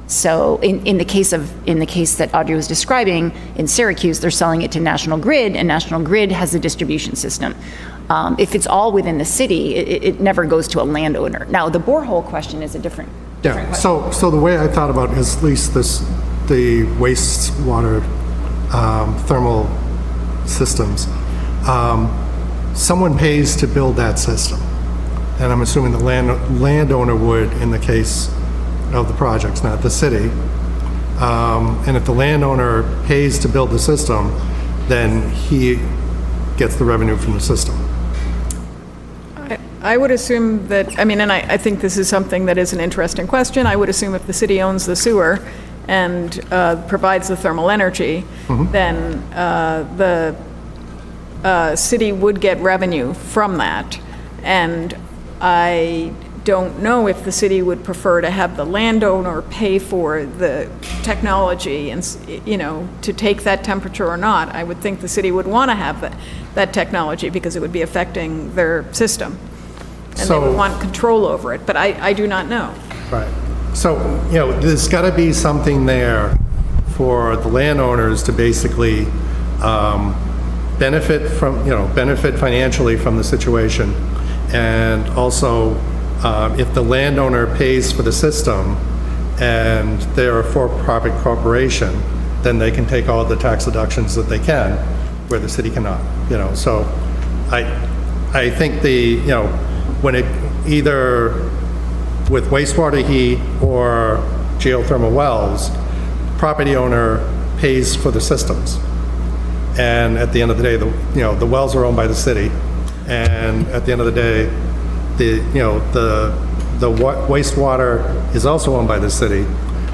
F: So in the case that Audrey was describing, in Syracuse, they're selling it to National Grid, and National Grid has a distribution system. If it's all within the city, it never goes to a landowner. Now, the borehole question is a different
A: Yeah,
F: question.
A: so the way I thought about it is at least the wastewater thermal systems, someone pays to build that system. And I'm assuming the landowner would in the case of the projects, not the city. And if the landowner pays to build the system, then he gets the revenue from the system.
E: I would assume that, and I think this is something that is an interesting question. I would assume if the city owns the sewer and provides the thermal energy, then the city would get revenue from that. And I don't know if the city would prefer to have the landowner pay for the technology and, to take that temperature or not. I would think the city would want to have that technology because it would be affecting their system. And they would want control over it, but I do not know.
A: Right. So, there's got to be something there for the landowners to basically benefit financially from the situation. And also, if the landowner pays for the system, and they're a for-profit corporation, then they can take all the tax deductions that they can, where the city cannot, you know, so I think when it, either with wastewater heat or geothermal wells, property owner pays for the systems. And at the end of the day, the wells are owned by the city, and at the end of the day, the wastewater is also owned by the city.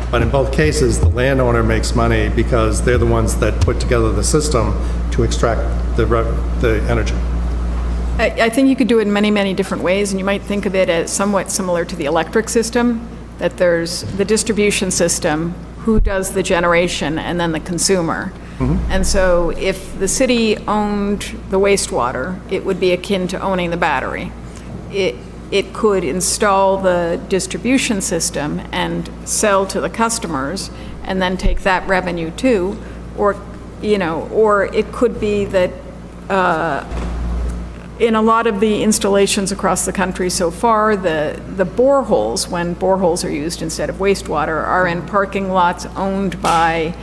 A: But in both cases, the landowner makes money because they're the ones that put together the system to extract the energy.
E: I think you could do it in many, many different ways, and you might think of it as somewhat similar to the electric system, that there's the distribution system, who does the generation, and then the consumer. And so if the city owned the wastewater, it would be akin to owning the battery. It could install the distribution system and sell to the customers, and then take that revenue too, or it could be that in a lot of the installations across the country so far, the boreholes, when boreholes are used instead of wastewater, are in parking lots owned by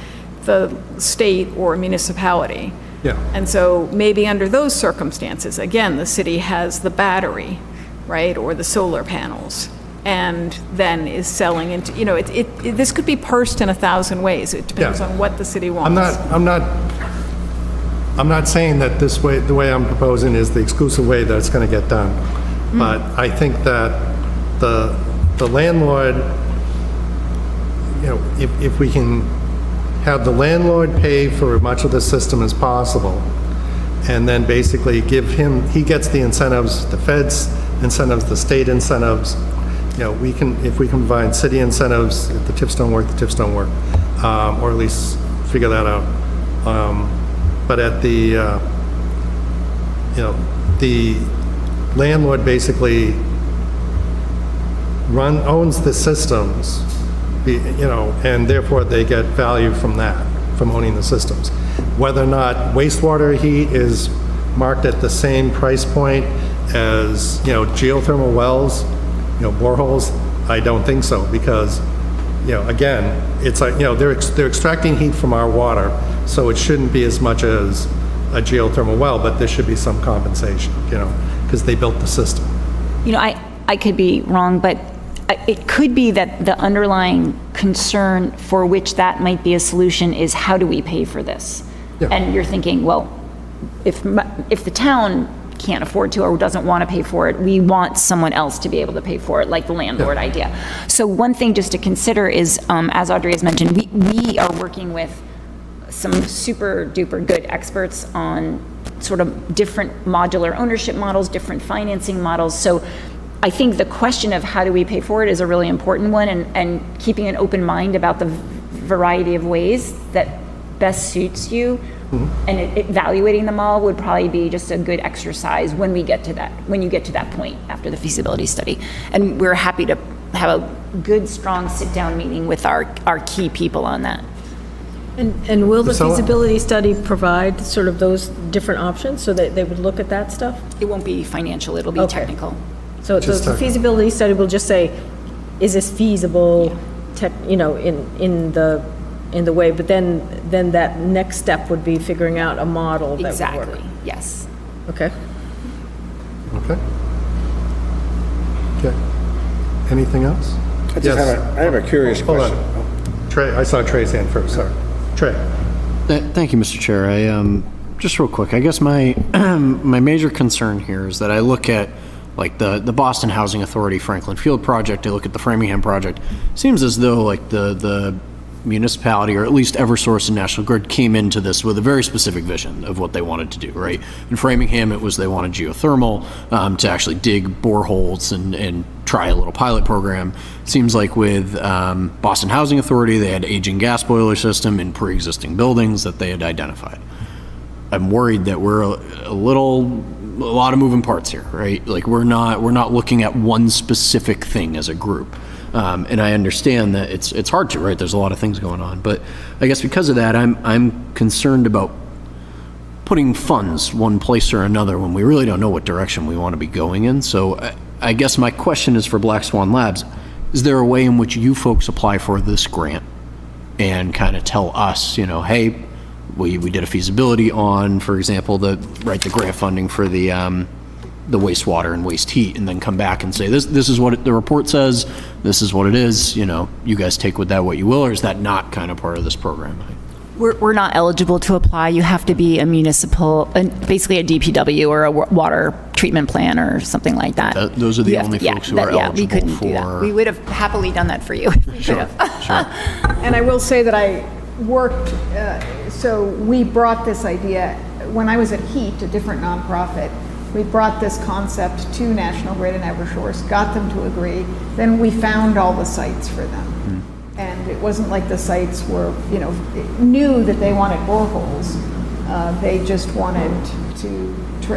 E: the state or municipality.
A: Yeah.
E: And so maybe under those circumstances, again, the city has the battery, right, or the solar panels, and then is selling into, this could be parsed in 1,000 ways. It depends
A: Yeah.
E: on what the city wants.
A: I'm not saying that this way, the way I'm proposing is the exclusive way that it's going to get done. But I think that the landlord, if we can have the landlord pay for as much of the system as possible, and then basically he gets the incentives, the feds incentives, the state incentives. If we can provide city incentives, if the tips don't work, the tips don't work, or at least figure that out. But at the landlord basically owns the systems, and therefore they get value from that, from owning the systems. Whether or not wastewater heat is marked at the same price point as, geothermal wells, boreholes, I don't think so, because, again, it's like, they're extracting heat from our water, so it shouldn't be as much as a geothermal well, but there should be some compensation, because they built the system.
F: I could be wrong, but it could be that the underlying concern for which that might be a solution is, how do we pay for this?
A: Yeah.
F: And you're thinking, well, if the town can't afford to or doesn't want to pay for it, we want someone else to be able to pay for it, like the landlord idea. So one thing just to consider is, as Audrey has mentioned, we are working with some super duper good experts on sort of different modular ownership models, different financing models. So I think the question of how do we pay for it is a really important one, and keeping an open mind about the variety of ways that best suits you. And evaluating them all would probably be just a good exercise when you get to that point after the feasibility study. And we're happy to have a good, strong sit-down meeting with our key people on that.
D: And will the
A: So-
D: feasibility study provide sort of those different options so that they would look at that stuff?
F: It won't be financial, it'll be
D: Okay.
F: technical.
D: So
A: Just
D: the
A: technical.
D: feasibility study will just say, is this feasible, in the way, but then that next step would be figuring out a model that would work.
F: Exactly, yes.
D: Okay.
A: Okay. Okay. Anything else?
B: I have a curious
A: Hold
B: question.
A: on. Trey, I saw Trey's hand first, sorry. Trey.
C: Thank you, Mr. Chair. Just real quick, I guess my my major concern here is that I look at like the Boston Housing Authority Franklin Field project, I look at the Framingham project. Seems as though like the municipality, or at least Eversource and National Grid, came into this with a very specific vision of what they wanted to do, right? In Framingham, it was they wanted geothermal to actually dig boreholes and try a little pilot program. Seems like with Boston Housing Authority, they had aging gas boiler system in pre-existing buildings that they had identified. I'm worried that we're a lot of moving parts here, right? Like we're not looking at one specific thing as a group. And I understand that it's hard to, right? There's a lot of things going on, but I guess because of that, I'm concerned about putting funds one place or another when we really don't know what direction we want to be going in. So I guess my question is for Black Swan Labs, is there a way in which you folks apply for this grant and kind of tell us, you know, hey, we did a feasibility on, for example, the grant funding for the wastewater and waste heat, and then come back and say, this is what the report says, this is what it is, you know, you guys take with that what you will, or is that not kind of part of this program?
F: We're not eligible to apply. You have to be a municipal, basically a DPW or a water treatment plan or something like that.
C: Those are the only folks who are
F: Yeah, we
C: eligible
F: couldn't do that.
C: for-
F: We would have happily done that for you. if we could
C: Sure,
F: have.
C: sure.
E: And I will say that I worked, so we brought this idea, when I was at HEAT, a different nonprofit, we brought this concept to National Grid and Eversource, got them to agree, then we found all the sites for them. And it wasn't like the sites were, you know, knew that they wanted boreholes. They just wanted to,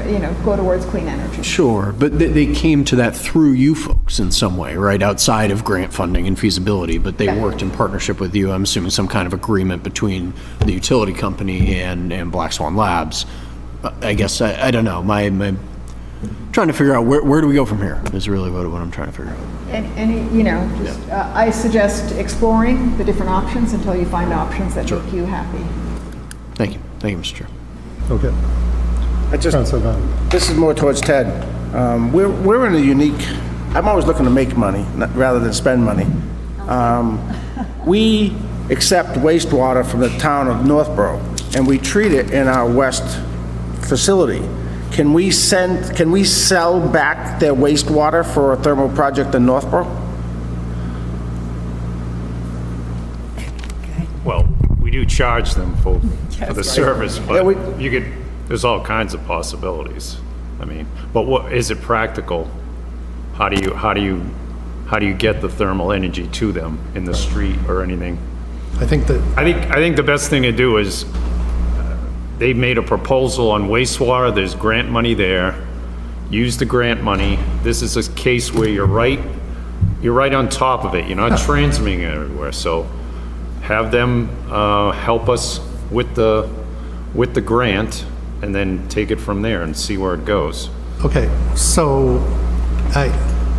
E: you know, go towards clean energy.
C: Sure, but they came to that through you folks in some way, right, outside of grant funding and feasibility, but they worked in partnership with you, I'm assuming some kind of agreement between the utility company and Black Swan Labs. I guess, I don't know, my trying to figure out where do we go from here is really what I'm trying to figure out.
E: And you know, just, I suggest exploring the different options until you find options that make you happy.
C: Thank you, Mr. Chair.
A: Okay.
B: I just,
A: Councilor Bowden.
B: this is more towards Ted. We're in a unique, I'm always looking to make money rather than spend money. We accept wastewater from the town of Northborough, and we treat it in our west facility. Can we sell back their wastewater for a thermal project in Northborough?
G: Well, we do charge them for the service,
B: Yeah,
G: but you could, there's all kinds of possibilities. I mean, but what, is it practical? How do you get the thermal energy to them in the street or anything?
A: I think that,
G: I think the best thing to do is, they've made a proposal on wastewater, there's grant money there, use the grant money. This is a case where you're right on top of it, you're not transmitting it everywhere, so have them help us with the grant, and then take it from there and see where it goes.
A: okay, so,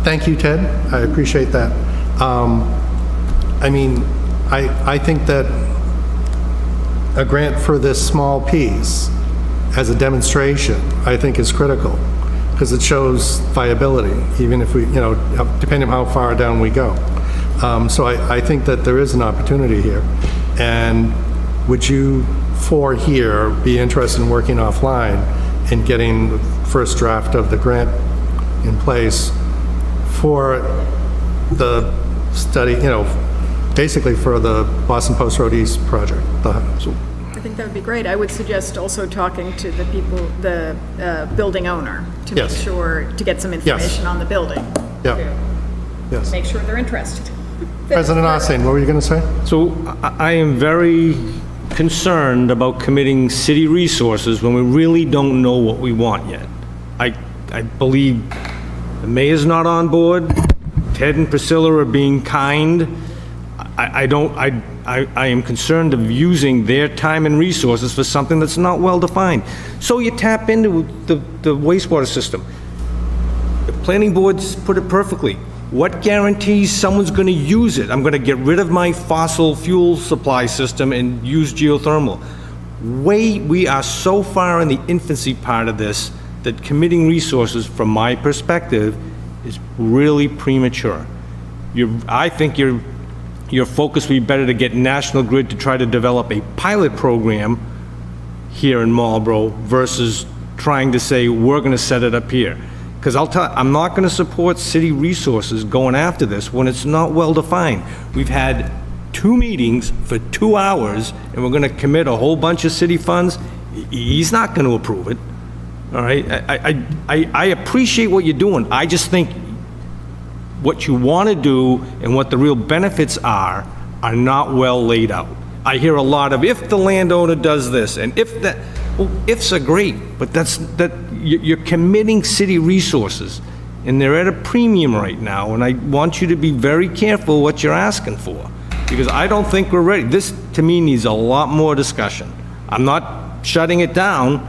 A: thank you, Ted, I appreciate that. I mean, I think that a grant for this small piece as a demonstration, I think is critical, because it shows viability, even if we, you know, depending on how far down we go. So I think that there is an opportunity here. And would you four here be interested in working offline and getting the first draft of the grant in place for the study, you know, basically for the Boston Post Road East project?
E: I think that would be great. I would suggest also talking to the people, the building owner, to make
A: Yes.
E: sure, to get some information on the building.
A: Yeah,
E: to
A: yes.
E: Make sure they're interested.
A: President Austin, what were you going to say?
I: So I am very concerned about committing city resources when we really don't know what we want yet. I believe the mayor's not on board, Ted and Priscilla are being kind. I am concerned of using their time and resources for something that's not well-defined. So you tap into the wastewater system. The planning board's put it perfectly. What guarantees someone's going to use it? I'm going to get rid of my fossil fuel supply system and use geothermal. We are so far in the infancy part of this that committing resources, from my perspective, is really premature. I think your focus would be better to get National Grid to try to develop a pilot program here in Marlboro versus trying to say, we're going to set it up here. Because I'm not going to support city resources going after this when it's not well-defined. We've had 2 meetings for 2 hours, and we're going to commit a whole bunch of city funds. He's not going to approve it, all right? I appreciate what you're doing. I just think what you want to do and what the real benefits are not well laid out. I hear a lot of, if the landowner does this, and if that, well, ifs are great, but you're committing city resources, and they're at a premium right now, and I want you to be very careful what you're asking for, because I don't think we're ready. This, to me, needs a lot more discussion. I'm not shutting it down,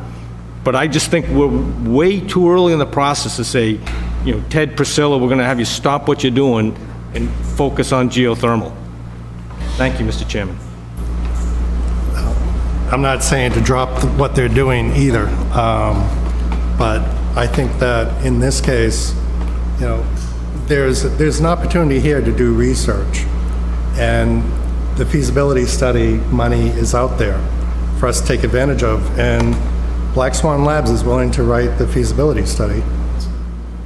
I: but I just think we're way too early in the process to say, you know, Ted, Priscilla, we're going to have you stop what you're doing and focus on geothermal. Thank you, Mr. Chairman.
A: I'm not saying to drop what they're doing either, but I think that in this case, you know, there's an opportunity here to do research, and the feasibility study money is out there for us to take advantage of, and Black Swan Labs is willing to write the feasibility study.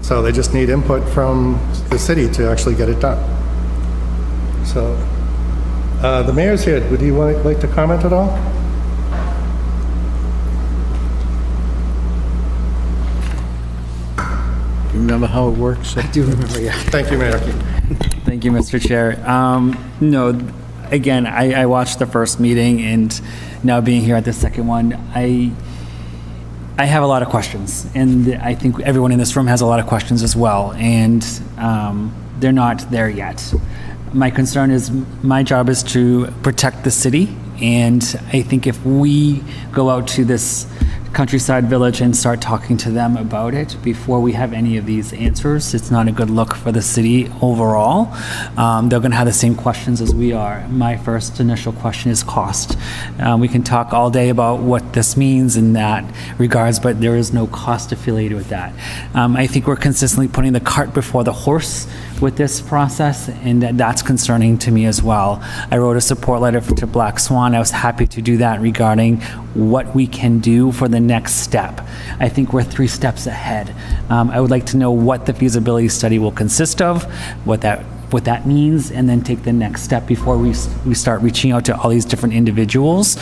A: So they just need input from the city to actually get it done. So, the mayor's here. Would you like to comment at all?
H: You remember how it works?
J: I do remember, yeah.
A: Thank you, Mayor.
J: Thank you, Mr. Chair. No, again, I watched the first meeting, and now being here at the second one, I have a lot of questions, and I think everyone in this room has a lot of questions as well, and they're not there yet. My concern is, my job is to protect the city, and I think if we go out to this countryside village and start talking to them about it before we have any of these answers, it's not a good look for the city overall. They're going to have the same questions as we are. My first initial question is cost. We can talk all day about what this means in that regards, but there is no cost affiliated with that. I think we're consistently putting the cart before the horse with this process, and that's concerning to me as well. I wrote a support letter to Black Swan. I was happy to do that regarding what we can do for the next step. I think we're 3 steps ahead. I would like to know what the feasibility study will consist of, what that means, and then take the next step before we start reaching out to all these different individuals,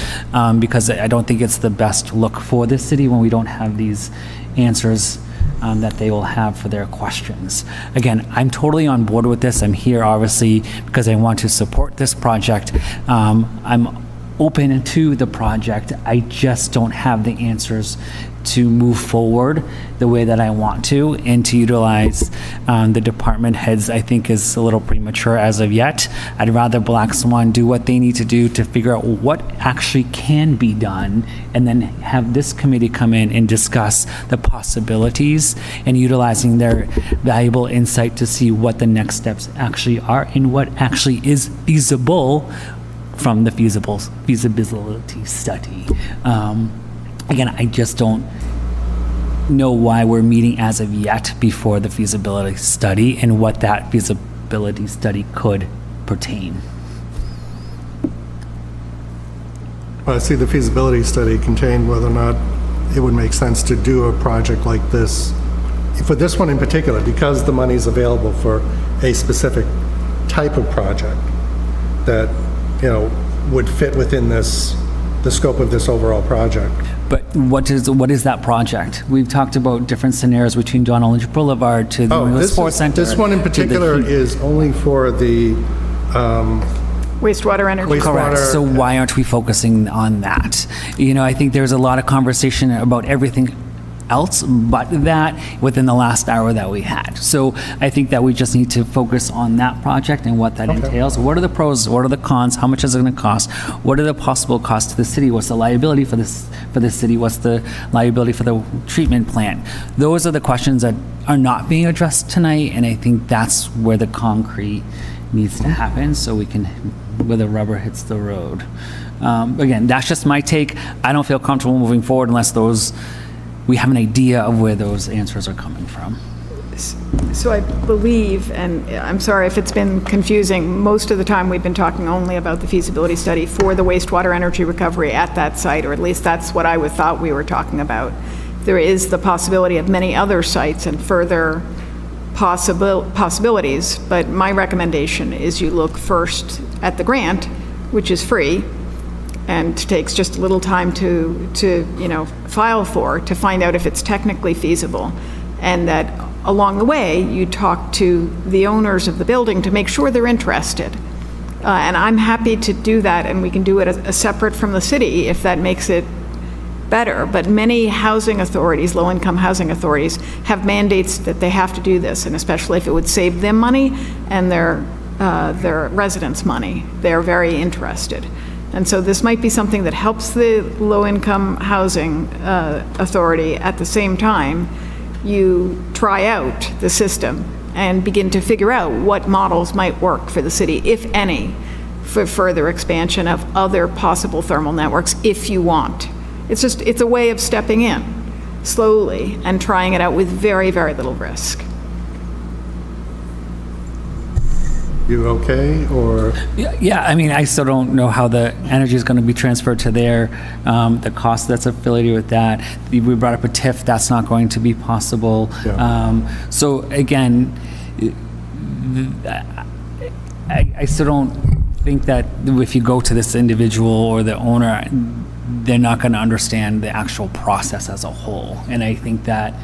J: because I don't think it's the best look for the city when we don't have these answers that they will have for their questions. Again, I'm totally on board with this. I'm here obviously because I want to support this project. I'm open to the project. I just don't have the answers to move forward the way that I want to, and to utilize the department heads, I think, is a little premature as of yet. I'd rather Black Swan do what they need to do to figure out what actually can be done, and then have this committee come in and discuss the possibilities and utilizing their valuable insight to see what the next steps actually are and what actually is feasible from the feasibility study. Again, I just don't know why we're meeting as of yet before the feasibility study and what that feasibility study could pertain.
A: Well, I see the feasibility study contained whether or not it would make sense to do a project like this, for this one in particular, because the money's available for a specific type of project that, you know, would fit within the scope of this overall project.
J: But what is that project? We've talked about different scenarios between Donald Boulevard to the Sports Center.
A: This one in particular is only for the
E: Wastewater energy.
J: Correct. So why aren't we focusing on that? You know, I think there's a lot of conversation about everything else but that within the last hour that we had. So I think that we just need to focus on that project and what that entails. What are the pros? What are the cons? How much is it going to cost? What are the possible costs to the city? What's the liability for the city? What's the liability for the treatment plant? Those are the questions that are not being addressed tonight, and I think that's where the concrete needs to happen, so we can, where the rubber hits the road. Again, that's just my take. I don't feel comfortable moving forward unless we have an idea of where those answers are coming from.
E: So I believe, and I'm sorry if it's been confusing, most of the time we've been talking only about the feasibility study for the wastewater energy recovery at that site, or at least that's what I thought we were talking about. There is the possibility of many other sites and further possibilities, but my recommendation is you look first at the grant, which is free, and takes just a little time to file for, to find out if it's technically feasible. And that along the way, you talk to the owners of the building to make sure they're interested. And I'm happy to do that, and we can do it as separate from the city if that makes it better. But many housing authorities, low-income housing authorities, have mandates that they have to do this, and especially if it would save them money and their residents money, they're very interested. And so this might be something that helps the low-income housing authority. At the same time, you try out the system and begin to figure out what models might work for the city, if any, for further expansion of other possible thermal networks, if you want. It's a way of stepping in slowly and trying it out with very, very little risk.
A: You okay, or?
J: Yeah, I mean, I still don't know how the energy is going to be transferred to there, the cost that's affiliated with that. We brought up a TIF, that's not going to be possible.
A: Yeah.
J: So again, I still don't think that if you go to this individual or the owner, they're not going to understand the actual process as a whole. And I think that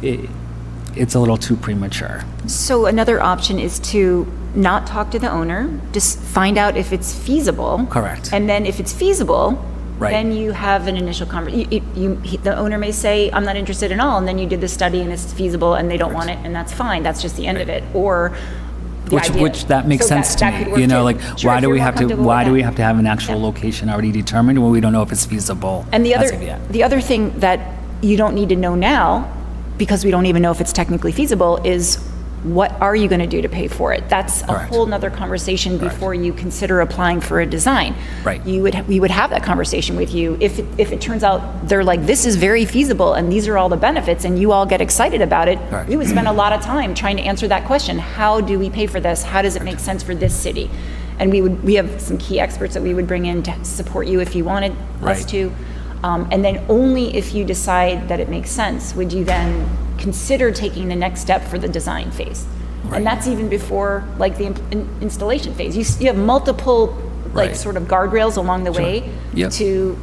J: it's a little too premature.
F: So another option is to not talk to the owner, just find out if it's feasible.
J: Correct.
F: And then if it's feasible,
J: Right.
F: then you have an initial conversation. The owner may say, I'm not interested at all, and then you did the study and it's feasible and they don't want it, and that's fine, that's just the end of it. Or the idea.
J: Which that makes
F: So
J: sense to
F: that could
J: me,
F: work
J: you know,
F: too.
J: like,
F: Sure,
J: why
F: if
J: do
F: you're
J: we
F: more
J: have to,
F: comfortable
J: why
F: with
J: do we
F: that.
J: have to have an actual
F: Yeah.
J: location already determined when we don't know if it's feasible?
F: And the
J: as of
F: other,
J: yet?
F: the other thing that you don't need to know now, because we don't even know if it's technically feasible, is what are you going to do to pay for it? That's a
J: Correct.
F: whole nother conversation before you consider applying for a design.
J: Right.
F: We would have that conversation with you if it turns out they're like, this is very feasible and these are all the benefits, and you all get excited about it.
J: Correct.
F: We would spend a lot of time trying to answer that question. How do we pay for this? How does it make sense for this city? And we have some key experts that we would bring in to support you if you wanted us
J: Right.
F: to. And then only if you decide that it makes sense would you then consider taking the next step for the design phase.
J: Right.
F: And that's even before like the installation phase. You have multiple like
J: Right.
F: sort of guardrails along the way
J: Yep.
F: to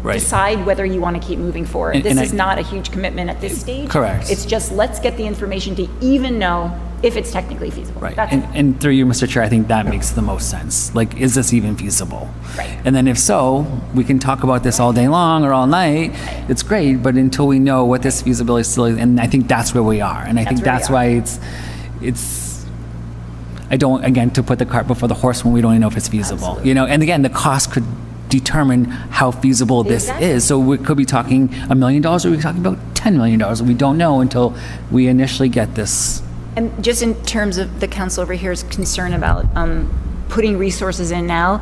J: Right.
F: decide whether you want to keep moving forward.
J: And-
F: This
J: and
F: is
J: I-
F: not a huge commitment at this stage.
J: Correct.
F: It's just let's get the information to even know if it's technically feasible.
J: Right,
F: That's
J: and through you, Mr. Chair, I think that makes the most sense. Like, is this even feasible?
F: Right.
J: And then if so, we can talk about this all day long or all night. It's great, but until we know what this feasibility still is, and I think that's where we are. And I think
F: That's where we
J: that's why it's, I don't, again, to put the cart before the horse when we don't even know if it's feasible.
F: Absolutely.
J: You know, and again, the cost could determine how feasible this
F: Exactly.
J: is. So we could be talking $1 million, or we could be talking about $10 million. We don't know until we initially get this.
F: And just in terms of the council over here's concern about putting resources in now,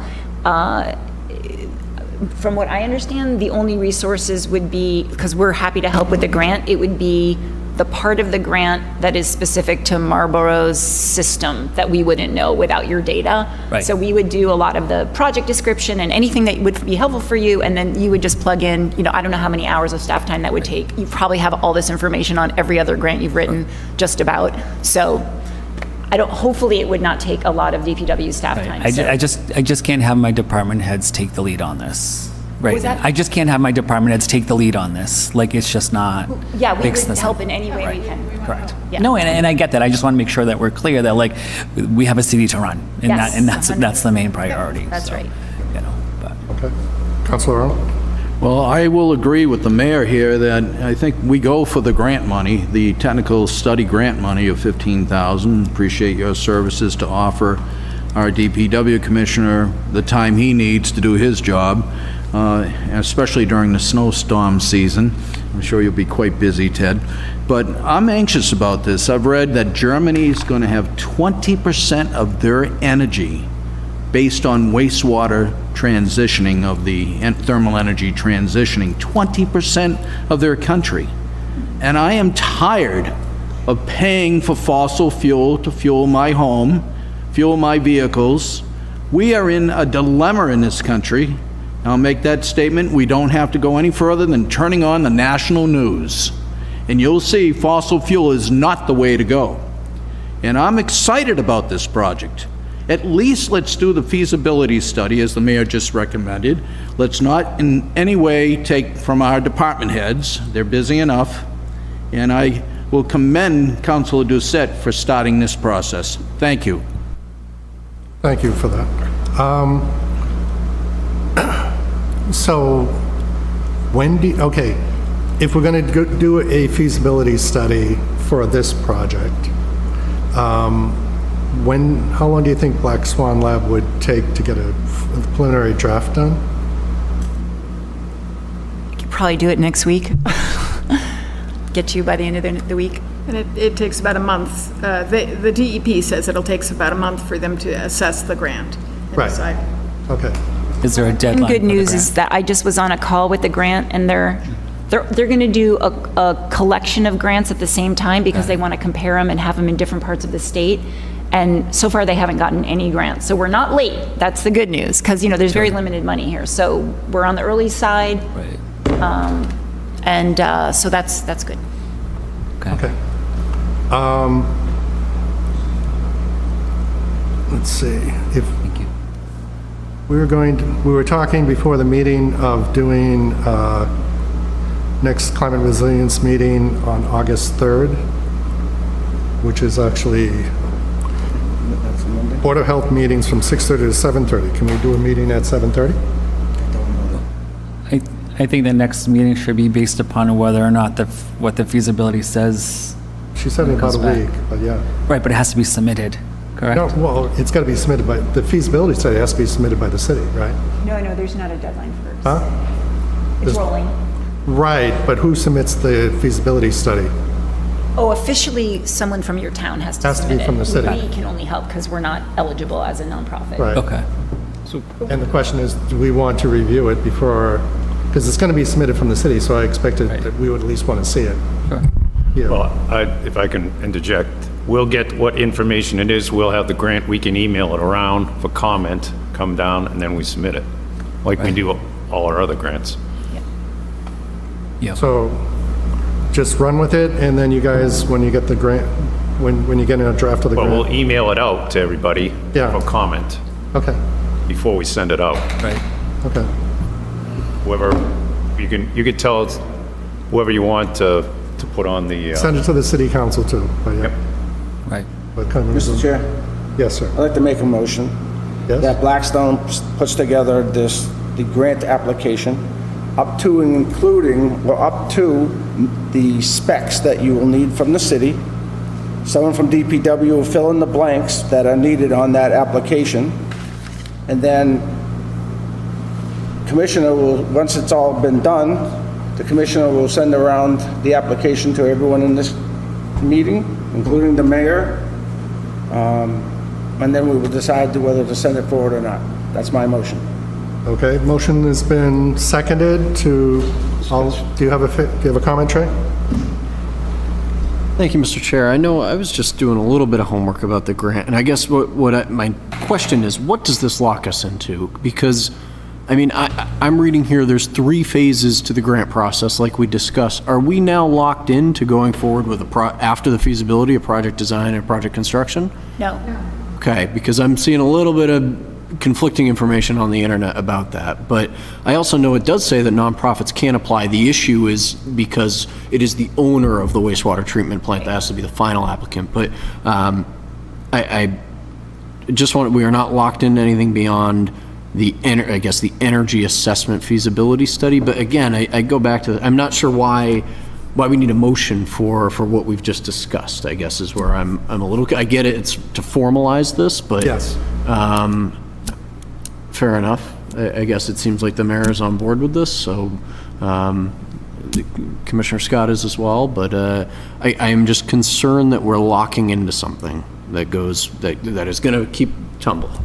F: from what I understand, the only resources would be, because we're happy to help with the grant, it would be the part of the grant that is specific to Marlboro's system that we wouldn't know without your data.
J: Right.
F: So we would do a lot of the project description and anything that would be helpful for you, and then you would just plug in, you know, I don't know how many hours of staff time that would take. You probably have all this information on every other grant you've written, just about. So hopefully it would not take a lot of DPW staff time.
J: I
F: So-
J: just can't have my department heads take the lead on this. Right.
F: was that?
J: I just can't have my department heads take the lead on this. Like, it's just not.
F: Yeah, we
J: makes
F: would
J: the
F: help
J: sense.
F: in any way we can.
J: Correct.
F: Yeah.
J: No, and I get that. I just want to make sure that we're clear that, like, we have a city to run. And
F: Yes,
J: that's the main priority.
F: That's
J: so,
F: right.
J: You know, but.
A: Okay. Councilor Arnold?
H: Well, I will agree with the mayor here that I think we go for the grant money, the technical study grant money of $15,000. Appreciate your services to offer our DPW commissioner the time he needs to do his job, especially during the snowstorm season. I'm sure you'll be quite busy, Ted. But I'm anxious about this. I've read that Germany's going to have 20% of their energy based on wastewater transitioning of the thermal energy transitioning, 20% of their country. And I am tired of paying for fossil fuel to fuel my home, fuel my vehicles. We are in a dilemma in this country. I'll make that statement. We don't have to go any further than turning on the national news. And you'll see fossil fuel is not the way to go. And I'm excited about this project. At least let's do the feasibility study, as the mayor just recommended. Let's not in any way take from our department heads. They're busy enough. And I will commend Councilor Doucette for starting this process. Thank you.
A: Thank you for that. So okay, if we're going to do a feasibility study for this project, how long do you think Black Swan Lab would take to get a preliminary draft done?
F: Could probably do it next week. Get to you by the end of the week.
E: And it takes about a month. The DEP says it'll take about a month for them to assess the grant and
A: Right.
E: decide.
A: Okay.
J: Is there a deadline?
F: And good
J: for the
F: news
J: grant?
F: is that I just was on a call with the grant, and they're going to do a collection of grants at the same time because they want to compare them and have them in different parts of the state. And so far, they haven't gotten any grants. So we're not late. That's the good news, because, there's very limited money here. So we're on the early side,
J: Right.
F: and so that's good.
A: Okay. Let's see, if
J: Thank you.
A: we were talking before the meeting of doing next climate resilience meeting on August 3rd, which is actually
B: That's a Monday?
A: Board of Health meetings from 6:30 to 7:30. Can we do a meeting at 7:30?
J: I think the next meeting should be based upon whether or not what the feasibility says.
A: She said in about a
J: Comes back.
A: week, but yeah.
J: Right, but it has to be submitted, correct?
A: No, well, it's got to be submitted by, the feasibility study has to be submitted by the city, right?
F: No, there's not a deadline for
A: Huh?
F: It's rolling.
A: Right, but who submits the feasibility study?
F: Oh, officially, someone from your town has to
A: Has to be
F: submit it.
A: from the city.
F: We can only help because we're not eligible as a nonprofit.
A: Right.
J: Okay.
A: And the question is, do we want to review it before, because it's going to be submitted from the city, so I expected that we would at least want to see it.
J: Sure.
A: Yeah.
G: Well, if I can interject, we'll get what information it is, we'll have the grant, we can email it around for comment, come down, and then we submit it, like we do all our other grants.
J: Yeah.
A: So just run with it, and then you guys, when you get the grant, when you get in a draft of the
G: But we'll
A: grant.
G: email it out to everybody
A: Yeah.
G: for comment
A: Okay,
G: before we send it out.
J: Right.
A: okay.
G: Whoever, you can tell us whoever you want to put on the,
A: Send it to the city council too, but yeah.
G: Yep.
J: Right.
A: But kind of-
B: Mr. Chair,
A: Yes, sir.
B: I'd like to make a motion that
A: Yes?
B: Blackstone puts together the grant application up to and including, well, up to the specs that you will need from the city. Someone from DPW will fill in the blanks that are needed on that application. And then commissioner will, once it's all been done, the commissioner will send around the application to everyone in this meeting, including the mayor. And then we will decide whether to send it forward or not. That's my motion.
A: Okay, motion has been seconded to, do you have a comment, Trey?
C: Thank you, Mr. Chair. I know I was just doing a little bit of homework about the grant, and I guess my question is, what does this lock us into? Because, I mean, I'm reading here, there's 3 phases to the grant process, like we discussed. Are we now locked into going forward with after the feasibility, a project design and project construction?
F: No.
C: Okay, because I'm seeing a little bit of conflicting information on the internet about that. But I also know it does say that nonprofits can apply. The issue is because it is the owner of the wastewater treatment plant that has to be the final applicant. But I just want, we are not locked into anything beyond the energy assessment feasibility study. But again, I go back to, I'm not sure why we need a motion for what we've just discussed, I guess, is where I'm a little, I get it, it's to formalize this, but.
A: Yes.
C: Fair enough. I guess it seems like the mayor is on board with this, so Commissioner Scott is as well, but I am just concerned that we're locking into something that is going to keep tumbling.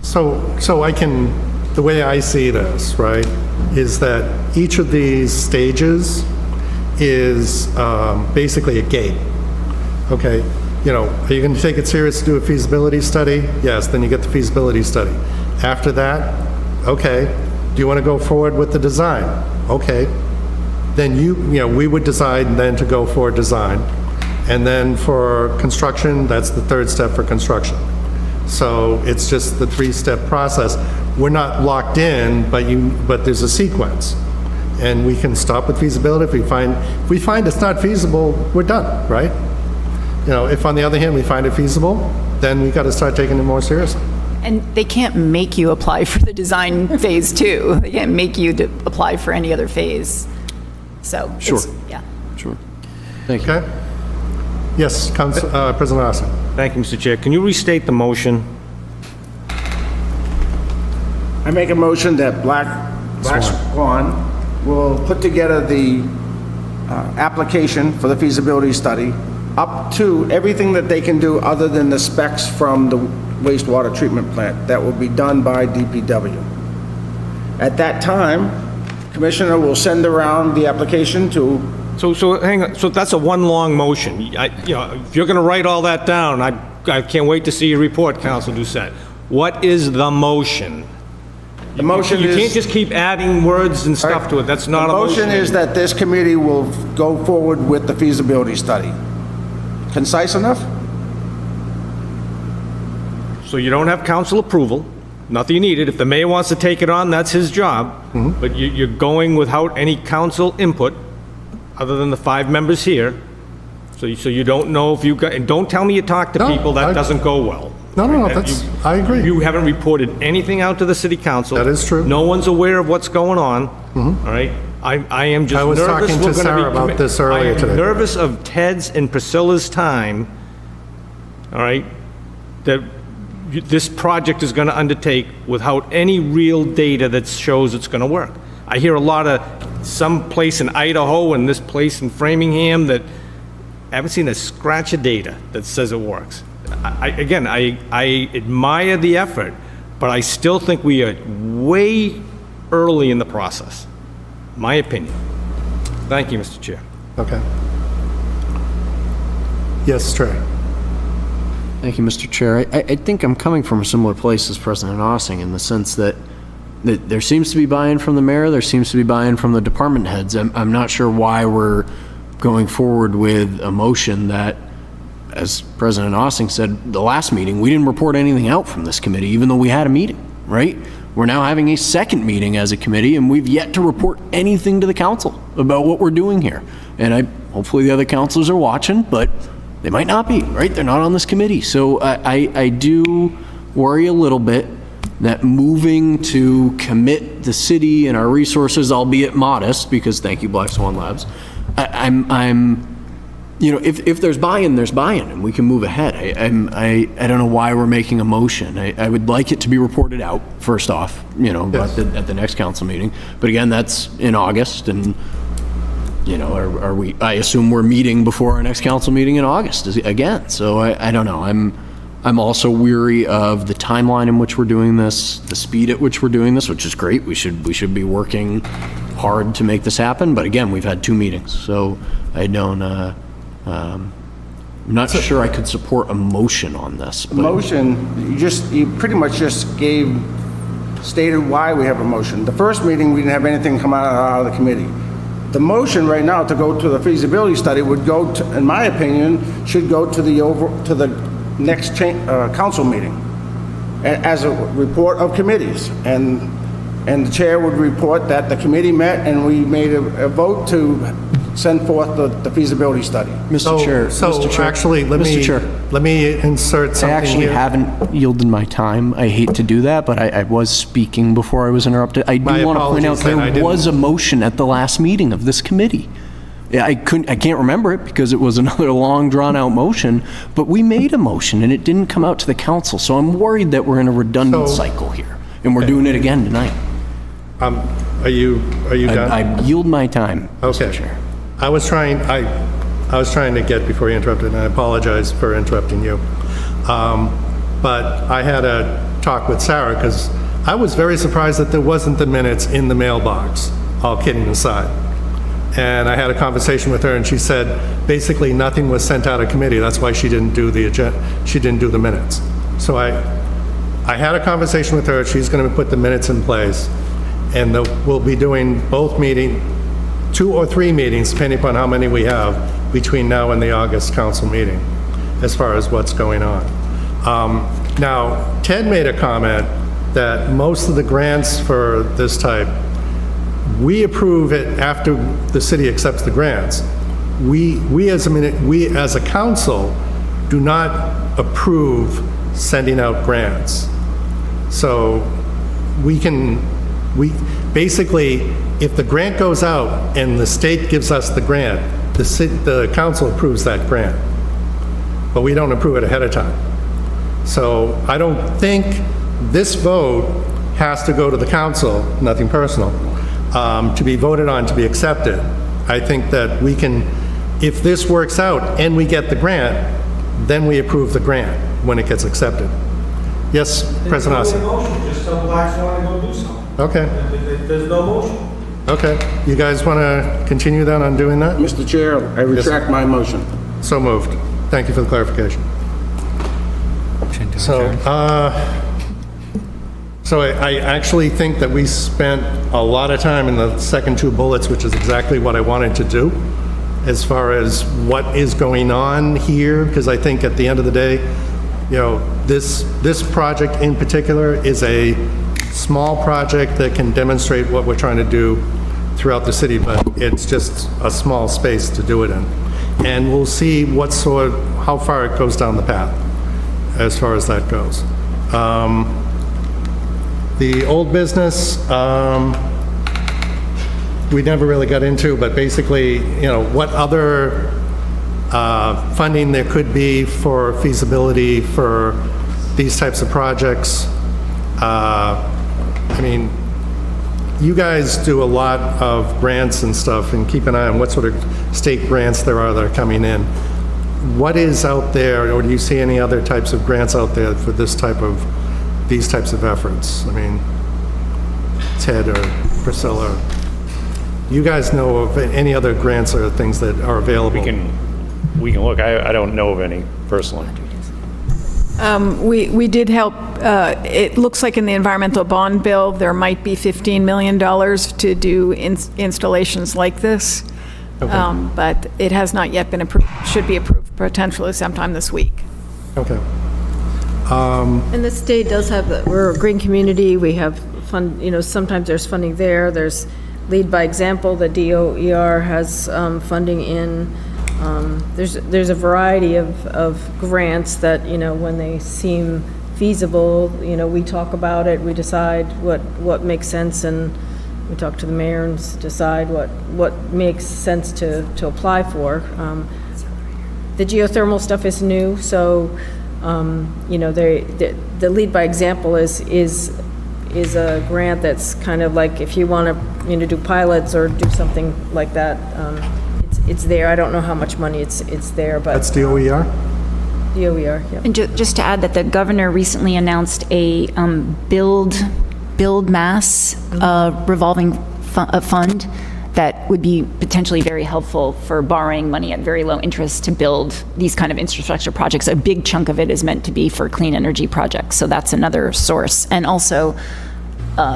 A: So I can, the way I see this, right, is that each of these stages is basically a gate, okay? You know, are you going to take it serious to do a feasibility study? Yes, then you get the feasibility study. After that, okay, do you want to go forward with the design? Okay. Then we would decide then to go for design. And then for construction, that's the 3rd step for construction. So it's just the 3-step process. We're not locked in, but there's a sequence. And we can stop with feasibility. If we find it's not feasible, we're done, right? You know, if on the other hand, we find it feasible, then we got to start taking it more seriously.
F: And they can't make you apply for the design phase 2. They can't make you to apply for any other phase. So,
C: Sure.
F: Yeah.
C: Sure. Thank you.
A: Okay? Yes, President Larson.
I: Thank you, Mr. Chair. Can you restate the motion?
B: I make a motion that Black Swan will put together the application for the feasibility study up to everything that they can do other than the specs from the wastewater treatment plant. That will be done by DPW. At that time, Commissioner will send around the application to,
I: So hang on, so that's a one long motion. If you're gonna write all that down, I can't wait to see your report, Council Doucette. What is the motion?
B: the motion
I: You
B: is...
I: can't just keep adding words and stuff to it, that's not a motion.
B: The motion is that this committee will go forward with the feasibility study. Concise enough?
I: So you don't have council approval, nothing needed. If the mayor wants to take it on, that's his job. But you're going without any council input, other than the 5 members here. So you don't know if you got, and don't tell me you talked to
A: No,
I: people, that
A: I-
I: doesn't go well.
A: No, I agree.
I: You haven't reported anything out to the city council.
A: That is true.
I: No one's aware of what's going on, all right? I am just
A: I was
I: nervous
A: talking to
I: we're gonna
A: Sarah
I: be
A: about
I: commi-
A: this earlier today.
I: I am nervous of Ted's and Priscilla's time, all right, that this project is gonna undertake without any real data that shows it's gonna work. I hear a lot of some place in Idaho and this place in Framingham that I haven't seen a scratch of data that says it works. I admire the effort, but I still think we are way early in the process. My opinion. Thank you, Mr. Chair.
A: Okay. Yes, Trey.
C: Thank you, Mr. Chair. I think I'm coming from a similar place as President Ossing in the sense that there seems to be buy-in from the mayor, there seems to be buy-in from the department heads. I'm not sure why we're going forward with a motion that, as President Ossing said, the last meeting, we didn't report anything out from this committee, even though we had a meeting, right? We're now having a second meeting as a committee, and we've yet to report anything to the council about what we're doing here. And hopefully the other councilors are watching, but they might not be, right? They're not on this committee. So I do worry a little bit that moving to commit the city and our resources, albeit modest, because thank you, Black Swan Labs, if there's buy-in, there's buy-in, and we can move ahead. I don't know why we're making a motion. I would like it to be reported out, first off,
A: Yes.
C: at the next council meeting. But again, that's in August, and, are we, I assume we're meeting before our next council meeting in August again. So I don't know. I'm also weary of the timeline in which we're doing this, the speed at which we're doing this, which is great. We should be working hard to make this happen. But again, we've had 2 meetings, so I don't, I'm not sure I could support a motion on this. But
B: Motion, you pretty much just stated why we have a motion. The first meeting, we didn't have anything come out of the committee. The motion right now to go to the feasibility study would go to, in my opinion, should go to the next council meeting as a report of committees. And the chair would report that the committee met and we made a vote to send forth the feasibility study.
C: Mr. Chair,
A: So
C: Mr. Chair,
A: actually, let
C: Mr. Chair,
A: me insert
C: I
A: something
C: actually
A: here.
C: haven't yielded my time. I hate to do that, but I was speaking before I was interrupted. I
A: My
C: do want to point out
A: apologies then, I
C: there
A: didn't-
C: was a motion at the last meeting of this committee. Yeah, I can't remember it because it was another long drawn-out motion, but we made a motion and it didn't come out to the council. So I'm worried that we're in a redundant
A: So-
C: cycle here, and we're doing it again tonight.
A: Are you done?
C: I yield my time, Mr.
A: Okay.
C: Chair.
A: I was trying to get before you interrupted, and I apologize for interrupting you. But I had a talk with Sarah, because I was very surprised that there wasn't the minutes in the mailbox, all kidding aside. And I had a conversation with her, and she said, basically, nothing was sent out of committee, that's why she didn't do the minutes. So I had a conversation with her, she's gonna put the minutes in place, and we'll be doing both 2 or 3 meetings, depending upon how many we have, between now and the August council meeting, as far as what's going on. Now, Ted made a comment that most of the grants for this type, we approve it after the city accepts the grants. We as a council do not approve sending out grants. So basically, if the grant goes out and the state gives us the grant, the council approves that grant, but we don't approve it ahead of time. So I don't think this vote has to go to the council, nothing personal, to be voted on, to be accepted. I think that we can if this works out and we get the grant, then we approve the grant when it gets accepted. Yes, President Ossie?
I: motion, just tell Black Swan to go do something.
A: Okay,
I: There's no motion.
A: okay. You guys want to continue then on doing that?
B: Mr. Chair, I retract my motion.
A: So moved. Thank you for the clarification. So I actually think that we spent a lot of time in the second two bullets, which is exactly what I wanted to do, as far as what is going on here, because I think at the end of the day, you know, this project in particular is a small project that can demonstrate what we're trying to do throughout the city, but it's just a small space to do it in. And we'll see how far it goes down the path, as far as that goes. The old business, we never really got into, but basically, you know, what other funding there could be for feasibility for these types of projects. I mean, you guys do a lot of grants and stuff, and keep an eye on what sort of state grants there are that are coming in. What is out there, or do you see any other types of grants out there for these types of efforts? I mean, Ted or Priscilla, you guys know of any other grants or things that are available?
G: We can look. I don't know of any personally.
E: We did help, it looks like in the environmental bond bill, there might be $15 million to do installations like this. But it has not yet been approved, should be approved potentially sometime this week.
A: Okay.
D: And the state does have, we're a green community, we have fund, you know, sometimes there's funding there, there's Lead by Example, the DOER has funding in. There's a variety of grants that, you know, when they seem feasible, you know, we talk about it, we decide what makes sense, and we talk to the mayor and decide what makes sense to apply for. The geothermal stuff is new, so, you know, the Lead by Example is a grant that's kind of like, if you want to, you know, do pilots or do something like that, it's there. I don't know how much money it's there, but.
A: That's DOER?
D: DOER, yeah.
F: And just to add that the governor recently announced a build mass revolving fund that would be potentially very helpful for borrowing money at very low interest to build these kind of infrastructure projects. A big chunk of it is meant to be for clean energy projects, so that's another source. And also,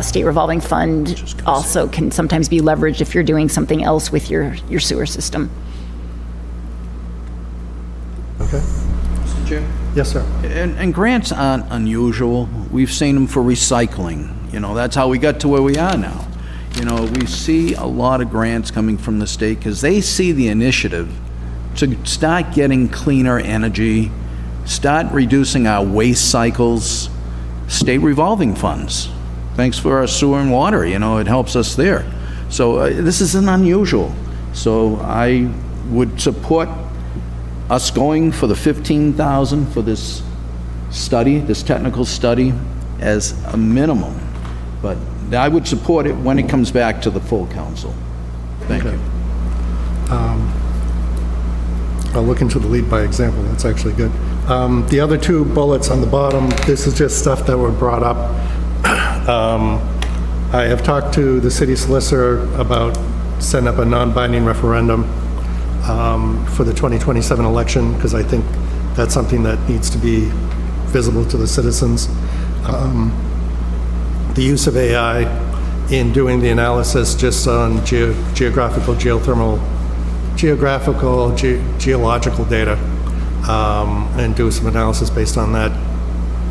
F: state revolving fund also can sometimes be leveraged if you're doing something else with your sewer system.
A: Okay.
H: Mr. Chair?
A: Yes, sir.
H: And grants aren't unusual. We've seen them for recycling. You know, that's how we got to where we are now. You know, we see a lot of grants coming from the state because they see the initiative to start getting cleaner energy, start reducing our waste cycles, state revolving funds. Thanks for our sewer and water, you know, it helps us there. So this isn't unusual. So I would support us going for the 15,000 for this study, this technical study, as a minimum. But I would support it when it comes back to the full council. Thank you.
A: I'll look into the Lead by Example. That's actually good. The other two bullets on the bottom, this is just stuff that were brought up. I have talked to the city solicitor about setting up a non-binding referendum for the 2027 election, because I think that's something that needs to be visible to the citizens. The use of AI in doing the analysis just on geographical geological data, and do some analysis based on that,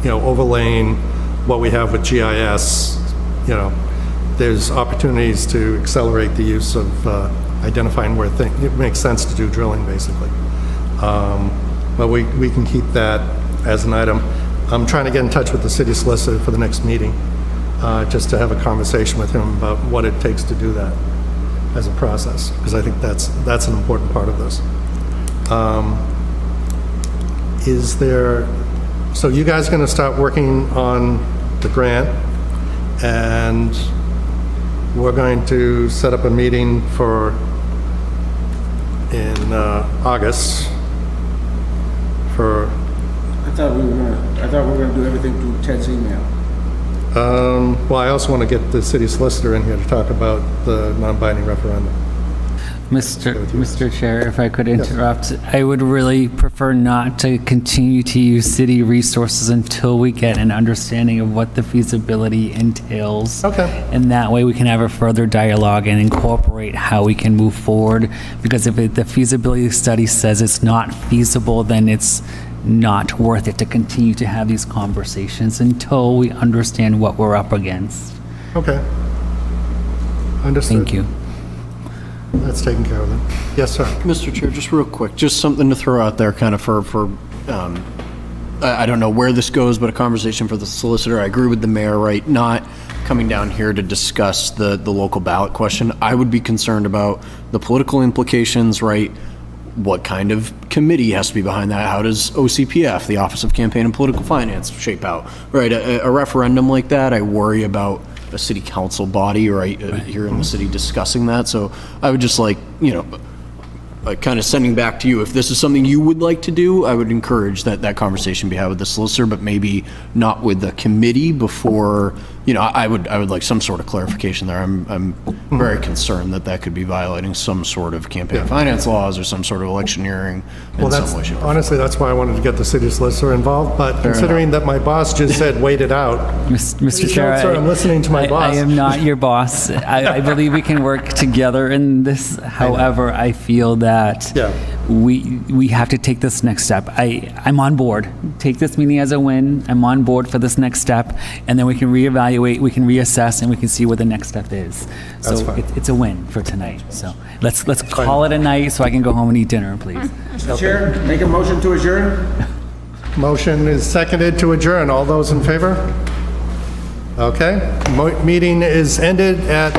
A: you know, overlaying what we have with GIS. You know, there's opportunities to accelerate the use of identifying where it makes sense to do drilling, basically. But we can keep that as an item. I'm trying to get in touch with the city solicitor for the next meeting, just to have a conversation with him about what it takes to do that as a process, because I think that's an important part of this. So you guys are going to start working on the grant, and we're going to set up a meeting for in August for,
B: I thought we were gonna do everything through Ted's email.
A: well, I also want to get the city solicitor in here to talk about the non-binding referendum.
J: Mr. Chair, if I could interrupt, I would really prefer not to continue to use city resources until we get an understanding of what the feasibility entails.
A: Okay.
J: And that way we can have a further dialogue and incorporate how we can move forward. Because if the feasibility study says it's not feasible, then it's not worth it to continue to have these conversations until we understand what we're up against.
A: Okay. Understood.
J: Thank you.
A: That's taken care of then. Yes, sir.
C: Mr. Chair, just real quick, just something to throw out there kind of I don't know where this goes, but a conversation for the solicitor. I agree with the mayor, right? Not coming down here to discuss the local ballot question. I would be concerned about the political implications, right? What kind of committee has to be behind that? How does OCPF, the Office of Campaign and Political Finance, shape out, right? A referendum like that, I worry about a city council body, right, here in the city discussing that. So I would just like, kind of sending back to you, if this is something you would like to do, I would encourage that conversation be had with the solicitor, but maybe not with the committee before, I would like some sort of clarification there. I'm very concerned that could be violating some sort of campaign finance laws or some sort of electioneering
A: Well,
C: in
A: that's,
C: some way, shape, or form.
A: honestly, that's why I wanted to get the city solicitor involved, but considering that my boss just said, wait it out.
J: Mr.
A: Please
J: Chair,
A: note, sir, I'm listening to my boss.
J: I am not your boss. I believe we can work together in this. However, I feel that
A: Yeah.
J: we have to take this next step. I'm on board. Take this meeting as a win. I'm on board for this next step, and then we can reevaluate, we can reassess, and we can see what the next step is.
A: That's
J: So
A: fine.
J: it's a win for tonight. So let's call it a night so I can go home and eat dinner, please.
B: Mr. Chair, make a motion to adjourn?
A: Motion is seconded to adjourn. All those in favor? Okay. Meeting is ended at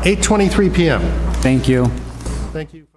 A: 8:23 PM.
J: Thank you.
A: Thank you.